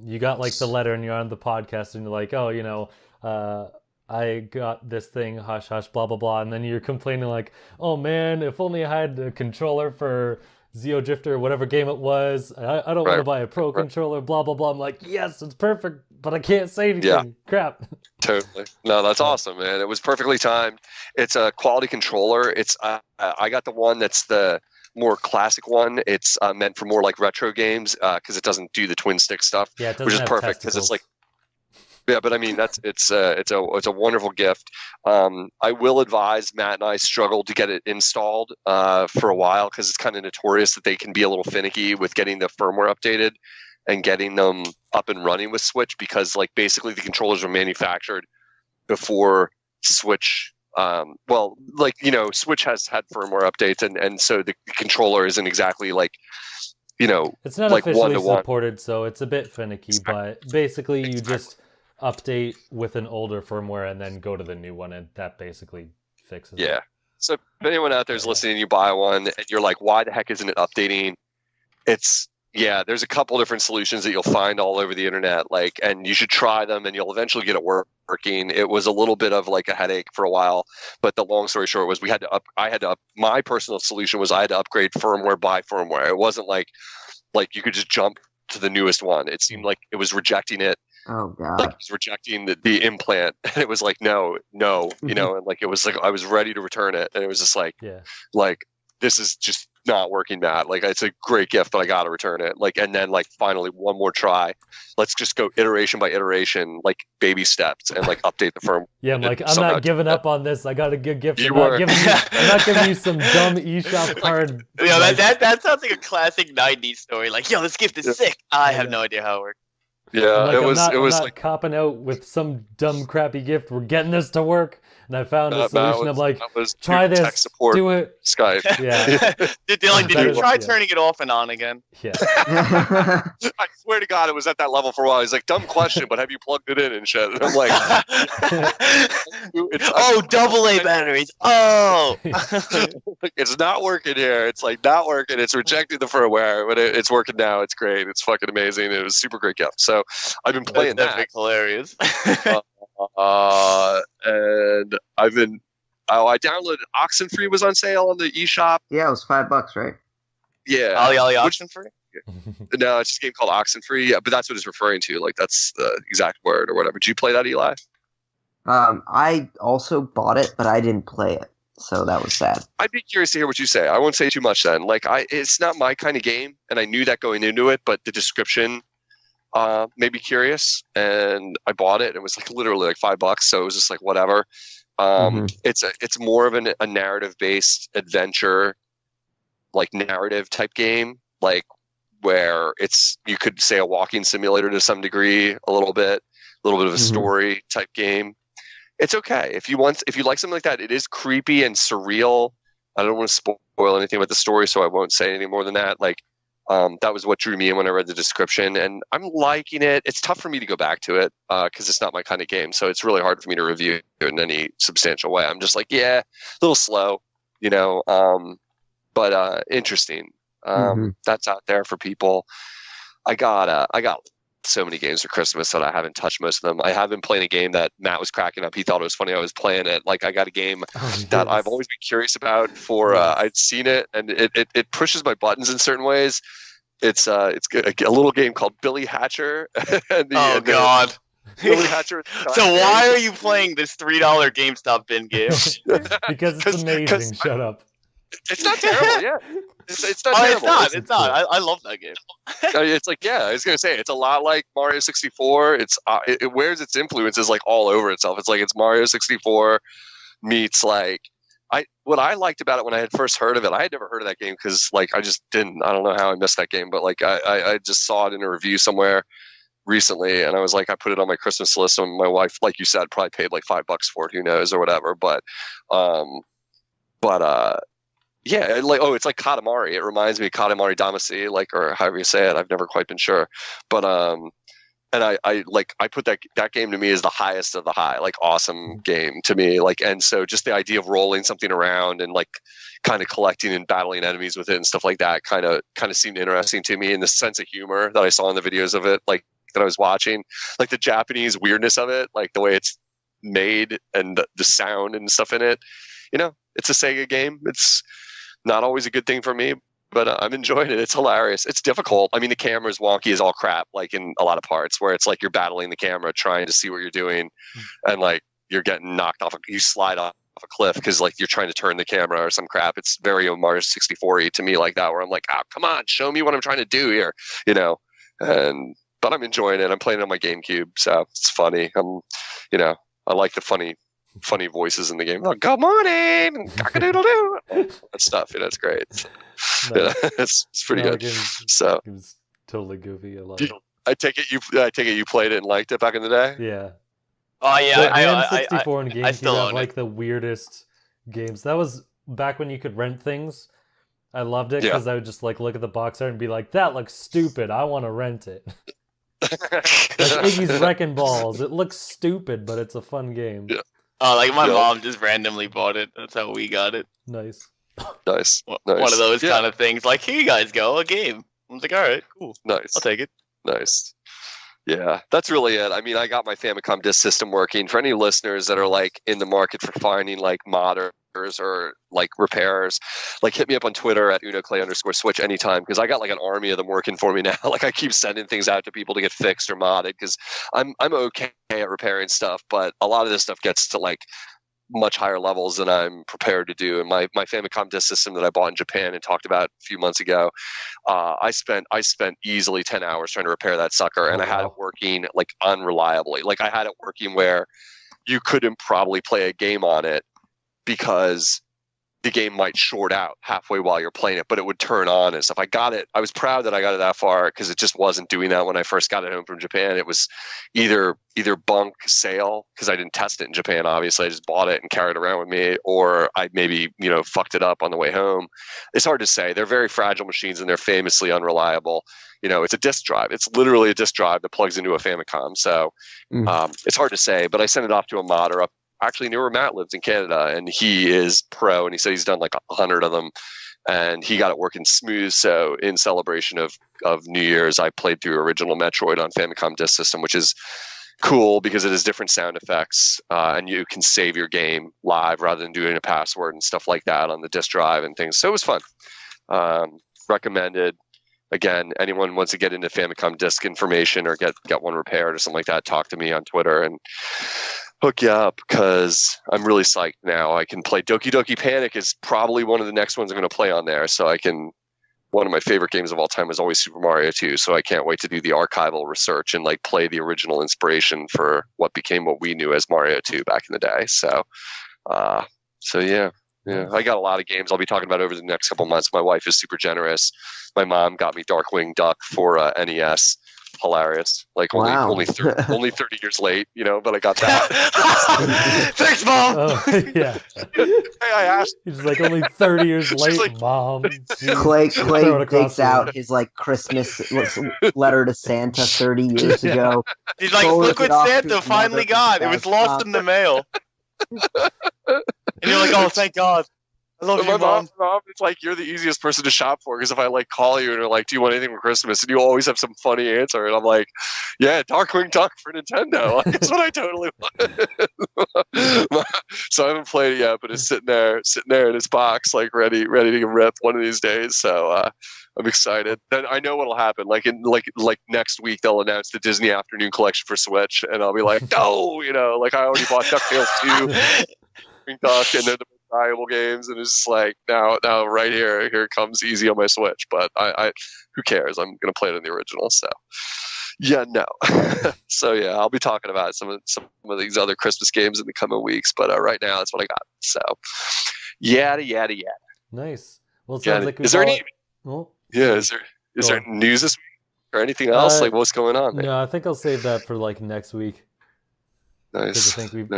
you got the letter and you're on the podcast and you're like, oh, I got this thing, hush hush, blah blah blah, and then you're complaining like, oh man, if only I had a controller for Zeo Drifter, whatever game it was. I don't want to buy a pro controller, blah blah blah. I'm like, yes, it's perfect, but I can't say anything. Yeah. Crap. Totally. No, that's awesome, man. It was perfectly timed. It's a quality controller. It's I got the one that's the more classic one. It's meant for more retro games because it doesn't do the twin stick stuff, which is perfect because it's but I mean it's a wonderful gift. I will advise Matt and I struggled to get it installed for a while because it's kind of notorious that they can be a little finicky with getting the firmware updated and getting them up and running with Switch because basically the controllers were manufactured before Switch. Switch has had firmware updates, and so the controller isn't exactly it's not officially supported, so it's a bit finicky. But basically, you just update with an older firmware and then go to the new one, and that basically fixes it. Yeah. So if anyone out there is listening, you buy one, and you're like, why the heck isn't it updating? There's a couple different solutions that you'll find all over the internet, and you should try them, and you'll eventually get it working. It was a little bit of a headache for a while, but the long story short was my personal solution was I had to upgrade firmware by firmware. It wasn't like you could just jump to the newest one. It seemed like it was rejecting it. Oh god! It was rejecting the implant, and it was no, and it was I was ready to return it, and it was just this is just not working, Matt. It's a great gift, but I got to return it. And then finally one more try. Let's just go iteration by iteration, baby steps, and update the firmware. Yeah, I'm not giving up on this. I got a good gift. I'm not giving you some dumb eShop card. That sounds like a classic '90s story. This gift is sick. I have no idea how it works. Yeah, it was not copping out with some dumb crappy gift. We're getting this to work. And I found a solution. I'm like, try this, tech support, do it. Skype. Yeah. Did you try turning it off and on again? Yeah. I swear to God, it was at that level for a while. He's like, dumb question, but have you plugged it in and shit? And I'm like, double A batteries. Oh. It's not working here. It's not working. It's rejecting the firmware, but it's working now. It's great. It's fucking amazing. It was a super great gift. So I've been playing that. That's hilarious. And I downloaded Oxenfree was on sale on the eShop. Yeah, it was $5, right? Yeah. Ollie Oxenfree? No, it's just a game called Oxenfree. Yeah, but that's what it's referring to. That's the exact word or whatever. Did you play that, Eli? I also bought it, but I didn't play it, so that was sad. I'd be curious to hear what you say. I won't say too much then. It's not my kind of game, and I knew that going into it, but the description made me curious, and I bought it. It was literally $5, so it was just whatever. It's more of a narrative based adventure, narrative type game, where you could say a walking simulator to some degree, a little bit of a story type game. It's okay if you like something like that. It is creepy and surreal. I don't want to spoil anything about the story, so I won't say any more than that. That was what drew me in when I read the description, and I'm liking it. It's tough for me to go back to it because it's not my kind of game, so it's really hard for me to review it in any substantial way. I'm just a little slow, but interesting. That's out there for people. I got so many games for Christmas that I haven't touched most of them. I have been playing a game that Matt was cracking up. He thought it was funny I was playing it. I got a game that I've always been curious about I'd seen it, and it pushes my buttons in certain ways. It's a little game called Billy Hatcher. God. Billy Hatcher. So why are you playing this $3 GameStop bin game? Because it's amazing. Shut up. It's not terrible. Yeah, it's not Oh, terrible. it's not. It's It's not. cool. I love that game. It's like, yeah, I was gonna say it's a lot like Mario 64. It wears its influences like all over itself. It's like it's Mario 64 meets like what I liked about it when I had first heard of it. I had never heard of that game because like I don't know how I missed that game, but like I just saw it in a review somewhere recently, and I was like, I put it on my Christmas list, and my wife, like you said, probably paid like $5 for it, who knows, or whatever. But yeah, like, oh, it's like Katamari. It reminds me of Katamari Damacy, like, or however you say it. I've never quite been sure, but and I put that game to me as the highest of the high, like awesome game to me, like, and so just the idea of rolling something around and like kind of collecting and battling enemies with it and stuff like that kind of seemed interesting to me, and the sense of humor that I saw in the videos of it, like that I was watching, like the Japanese weirdness of it, like the way it's made and the sound and stuff in it. It's a Sega game. It's not always a good thing for me, but I'm enjoying it. It's hilarious. It's difficult. I mean, the camera's wonky as all crap, like in a lot of parts where it's like you're battling the camera, trying to see what you're doing, and like you're getting knocked off. You slide off a cliff because like you're trying to turn the camera or some crap. It's very Mario 64-y to me, like that, where I'm like, oh, come on, show me what I'm trying to do here, but I'm enjoying it. I'm playing it on my GameCube, so it's funny. I like the funny voices in the game. Like, good morning, cock-a-doodle-doo, that stuff. It's great. Nice. It's pretty good. So It was totally goofy. I love it. I take it you played it and liked it back in the day. Yeah. Oh yeah, The N64 and I GameCube still have own like it. the weirdest games. That was back when you could rent things. I loved it because I would just like look at the box art and be like, "That looks stupid. I want to rent it." Like Iggy's Wrecking Balls. It looks stupid, but it's a fun game. Yeah. Oh, like my mom just randomly bought it. That's how we got it. Nice. Nice. One of those kind of things. Like, here you guys go, a game. I was like, all right, cool. Nice. I'll take it. Nice. Yeah, that's really it. I mean, I got my Famicom disk system working. For any listeners that are like in the market for finding like modders or like repairers, like hit me up on Twitter at Unoclay_Switch anytime, because I got like an army of them working for me now. Like I keep sending things out to people to get fixed or modded because I'm okay at repairing stuff, but a lot of this stuff gets to like much higher levels than I'm prepared to do. And my Famicom disk system that I bought in Japan and talked about a few months ago, I spent easily 10 hours trying to repair that sucker, and I had it working like unreliably. Like I had it working where you couldn't probably play a game on it because the game might short out halfway while you're playing it, but it would turn on and stuff. I was proud that I got it that far because it just wasn't doing that when I first got it home from Japan. It was either bunk sale because I didn't test it in Japan. Obviously, I just bought it and carried it around with me, or I maybe fucked it up on the way home. It's hard to say. They're very fragile machines and they're famously unreliable. It's a disk drive. It's literally a disk drive that plugs into a Famicom. So it's hard to say. But I sent it off to a modder up actually near where Matt lives in Canada, and he is pro, and he said he's done like 100 of them, and he got it working smooth. So in celebration of New Year's, I played through original Metroid on Famicom disk system, which is cool because it has different sound effects, and you can save your game live rather than doing a password and stuff like that on the disk drive and things. So it was fun. Recommended. Again, anyone wants to get into Famicom disk information or get one repaired or something like that, talk to me on Twitter and hook you up, because I'm really psyched now. I can play Doki Doki Panic is probably one of the next ones I'm going to play on there. So one of my favorite games of all time is always Super Mario 2. So I can't wait to do the archival research and like play the original inspiration for what became what we knew as Mario 2 back in the day. So yeah. Yeah, I got a lot of games I'll be talking about over the next couple months. My wife is super generous. My mom got me Darkwing Duck for NES. Hilarious. Like only 30 years late, but I got that. Thanks, Mom. Oh, yeah. Hey, I asked. He's like only 30 years late, like, Mom. Clay Throw it across takes the out room. his like Christmas letter to Santa 30 years ago. He's like, Forward look what it off to Santa his finally mother. got. It was lost in the mail. And you're like, oh, thank God. I love My you, Mom. mom, it's like you're the easiest person to shop for, because if I like call you and are like, do you want anything for Christmas? And you always have some funny answer. And I'm like, yeah, Darkwing Duck for Nintendo. Like, that's what I totally want. So I haven't played it yet, but it's sitting there in its box, like ready to get ripped one of these days. So I'm excited. Then I know what'll happen. Like next week, they'll announce the Disney Afternoon Collection for Switch, and I'll be like, no, like I already bought DuckTales 2. Duck, and they're the valuable games, and it's just like now right here comes easy on my Switch. But I who cares? I'm gonna play it in the original. So yeah, no. So yeah, I'll be talking about some of these other Christmas games in the coming weeks. But right now, that's what I got. So yada. Nice. Well, it sounds like is there any? Well, Yeah, is there news this week or anything else? Like what's going on? No, I think I'll save that for like next week. Nice. I think we've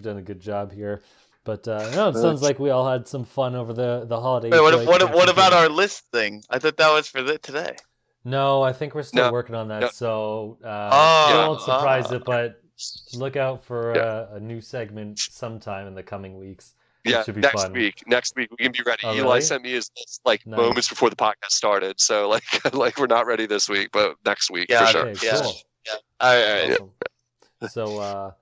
done a good job here. But no, it sounds like we all had some fun over the holiday. Wait, what about our list thing? I thought that was for today. No, I think we're still working on that. No. So it Yeah. won't surprise it, but look out for a new segment sometime in the coming weeks. Yeah, It should be next fun. week we can be ready. Oh, Eli really? sent me his list like Nice. moments before the podcast started, so like we're not ready this week, but next week Yeah, for sure. Okay, Yeah. cool. All right. Awesome. So,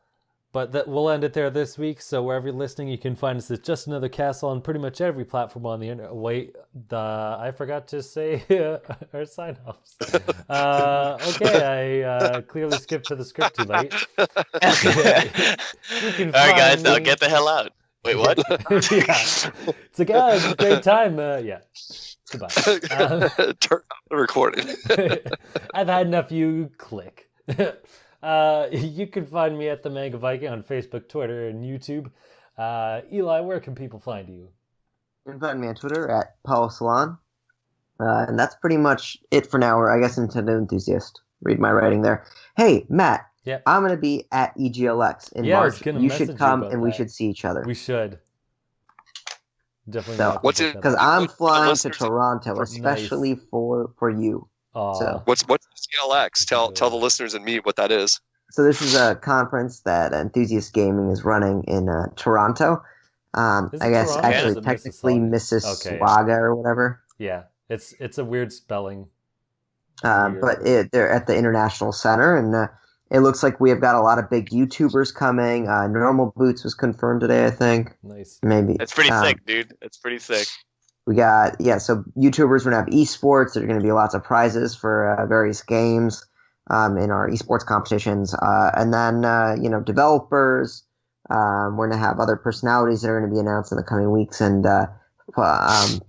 but we'll end it there this week. So wherever you're listening, you can find us at Just Another Castle on pretty much every platform on the internet. Wait, I forgot to say our sign-offs. Okay, I clearly skipped to the script too late. All right, guys, now get the hell out. Wait, what? Yeah. It's like, it's a great time. Yeah. Goodbye. Turn off the recording. I've had enough. You click. You can find me at the Manga Viking on Facebook, Twitter, and YouTube. Eli, where can people find you? You can find me on Twitter at Paul Salon. And that's pretty much it for now. Or I guess Nintendo Enthusiast. Read my writing there. Hey, Matt. Yeah. I'm going to be at EGLX in Yeah, I was March. gonna You message should you come about and we that. should see each other. We should. Definitely. So- not What's book it- that Because up. I'm What- flying to listeners- Toronto, Nice. especially for you. So What's CLX? Tell the listeners and me what that is. So this is a conference that Enthusiast Gaming is running in Toronto. Is it I guess Toronto or is actually it technically Mississauga? Mississauga or whatever. Yeah, it's a weird spelling. But they're at the International Center, and it looks like we have got a lot of big YouTubers coming. Normal Boots was confirmed today, I think. Nice. Maybe. It's pretty sick, dude. It's pretty sick. We got, so YouTubers are going to have esports. There are going to be lots of prizes for various games in our esports competitions. And then, developers. We're going to have other personalities that are going to be announced in the coming weeks and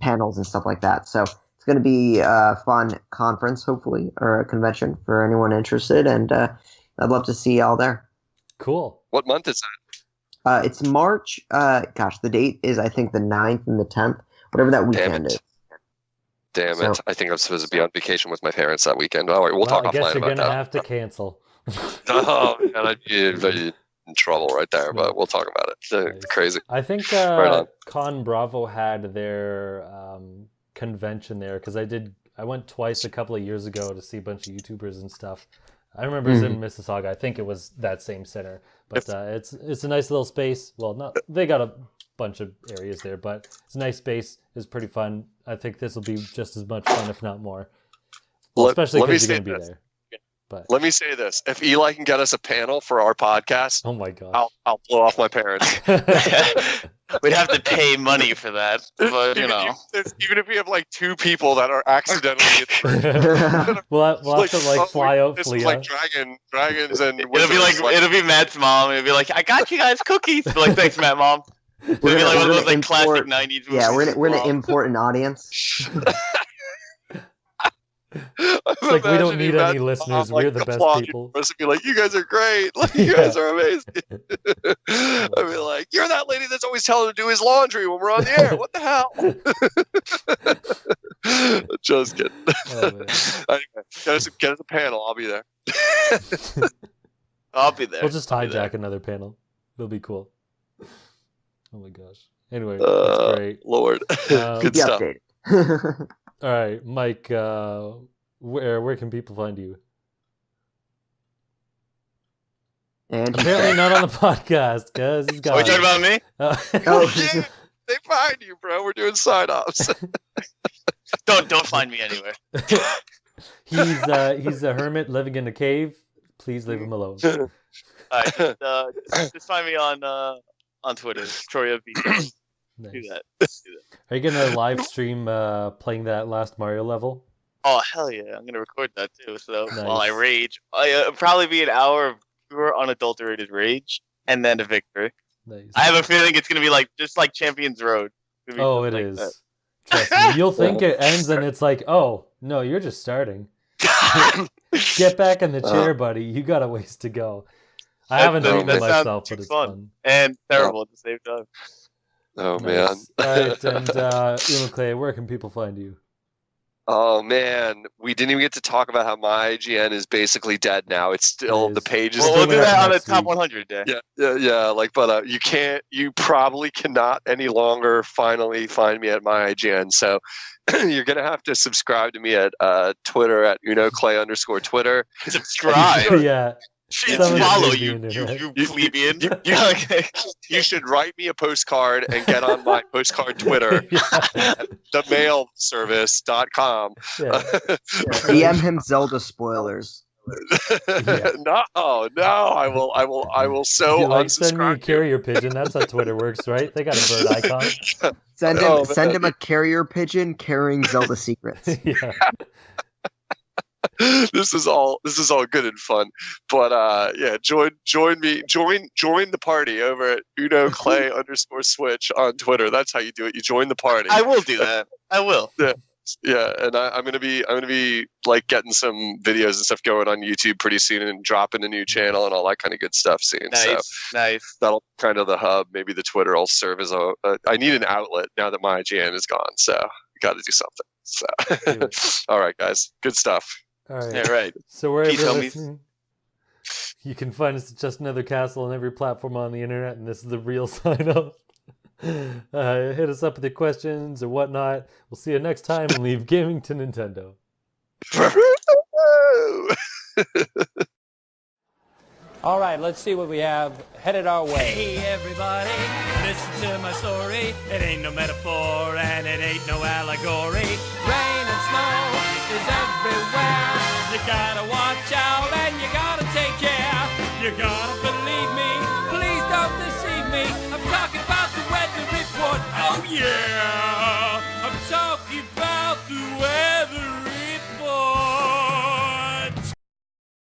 panels and stuff like that. So it's going to be a fun conference, hopefully, or a convention for anyone interested. And I'd love to see y'all there. Cool. What month is that? It's March. The date is, I think, the 9th and the 10th. Whatever that weekend is. Damn So- it! I think I'm supposed to be on vacation with my parents that weekend. All right, we'll talk I guess offline you're about gonna that. have to cancel. Oh, man, I'd be in trouble right there, but we'll talk about it. Nice. Crazy. I think Right on. Con Bravo had their convention there because I went twice a couple of years ago to see a bunch of YouTubers and stuff. I remember it was in Mississauga. I think it was that same center, but it's a nice little space. Well, they got a bunch of areas there, but it's a nice space. It's pretty fun. I think this will be just as much fun, if not more. Well, especially let me because you're say going to be this. there. But Let me say this: if Eli can get us a panel for our podcast, oh my gosh. I'll blow off my parents. We'd have to pay money for that, but Even if we have like two people that are accidentally, we'll have to fly out this Flea. is like dragons and it'll be wizards, it'll be Matt's mom. It'll be like, I got you guys cookies. Be like, thanks, Matt, mom. It'll be like one of those classic '90s movies. Yeah, we're gonna import an audience. It's like we don't need any listeners. We're the best people. Us and be like, you guys are great. Like, you guys are amazing. I'd be like, you're that lady that's always telling him to do his laundry when we're on the air. What the hell? Just kidding. Oh, man. Anyway, get us a panel. I'll be there. I'll be there. We'll just hijack another panel. It'll be cool. Oh my gosh. Anyway, that's great. Lord. Good Be stuff. updated. All right, Mike. Where can people find you? And Apparently not on the podcast, because he's got. Are we talking about me? Oh, Yeah, they find you, bro. We're doing sign-offs. Don't find me anywhere. He's a hermit living in a cave. Please leave him alone. All right, just find me on Twitter, Troy FB. Nice. Do that. Are you gonna live stream playing that last Mario level? Oh hell yeah! I'm gonna record that too. So Nice. while I rage, it'll probably be an hour of pure unadulterated rage, and then a victory. Nice. I have a feeling it's gonna be like just like Champions Road. It's gonna be Oh, it something is. like Trust me. You'll think it ends and it's like, oh, no, you're just starting. Get back in the chair, buddy. You got a ways to go. I haven't beaten that sounds myself, too but it's fun. fun. and terrible at the same time. Oh Nice. man. All right, and Unoclay, where can people find you? Oh man, we didn't even get to talk about how my IGN is basically dead now. It's still It the is. page is Well, we'll bring do it up that on the next top week. 100 day. yeah. Like, but you probably cannot any longer finally find me at my IGN. So you're gonna have to subscribe to me at Twitter at Unoclay_Twitter. Subscribe. Yeah. Shit, Someone follow should be you, into you, it. you plebeian. You should write me a postcard and get on my postcard Twitter, themailservice.com. Yeah. DM him Zelda spoilers. Yeah. No, I will so You like send me a unsubscribe. carrier pigeon. That's how Twitter works, right? They got a bird icon. Send him, Oh, send man. him a carrier pigeon carrying Zelda secrets. Yeah. This is all good and fun, but yeah, join the party over at Unoclay_switch on Twitter. That's how you do it. You join the party. I will do that. I will. Yeah, and I'm gonna be like getting some videos and stuff going on YouTube pretty soon, and dropping a new channel and all that kind of good stuff soon. So Nice. that'll kind of the hub. Maybe the Twitter will serve as I need an outlet now that my IGN is gone, so got to do something. So all right, guys, good stuff. All right. Yeah, right. So wherever Please you're tell me- listening, you can find us at Just Another Castle on every platform on the internet, and this is the real sign up. Hit us up with your questions or whatnot. We'll see you next time and leave gaming to Nintendo. All right, let's see what we have headed our way. Hey everybody, listen to my story. It ain't no metaphor and it ain't no allegory. Rain and snow is everywhere. You gotta watch out and you gotta take care. You gotta believe me, please don't deceive me. I'm talking about the weather report, oh yeah!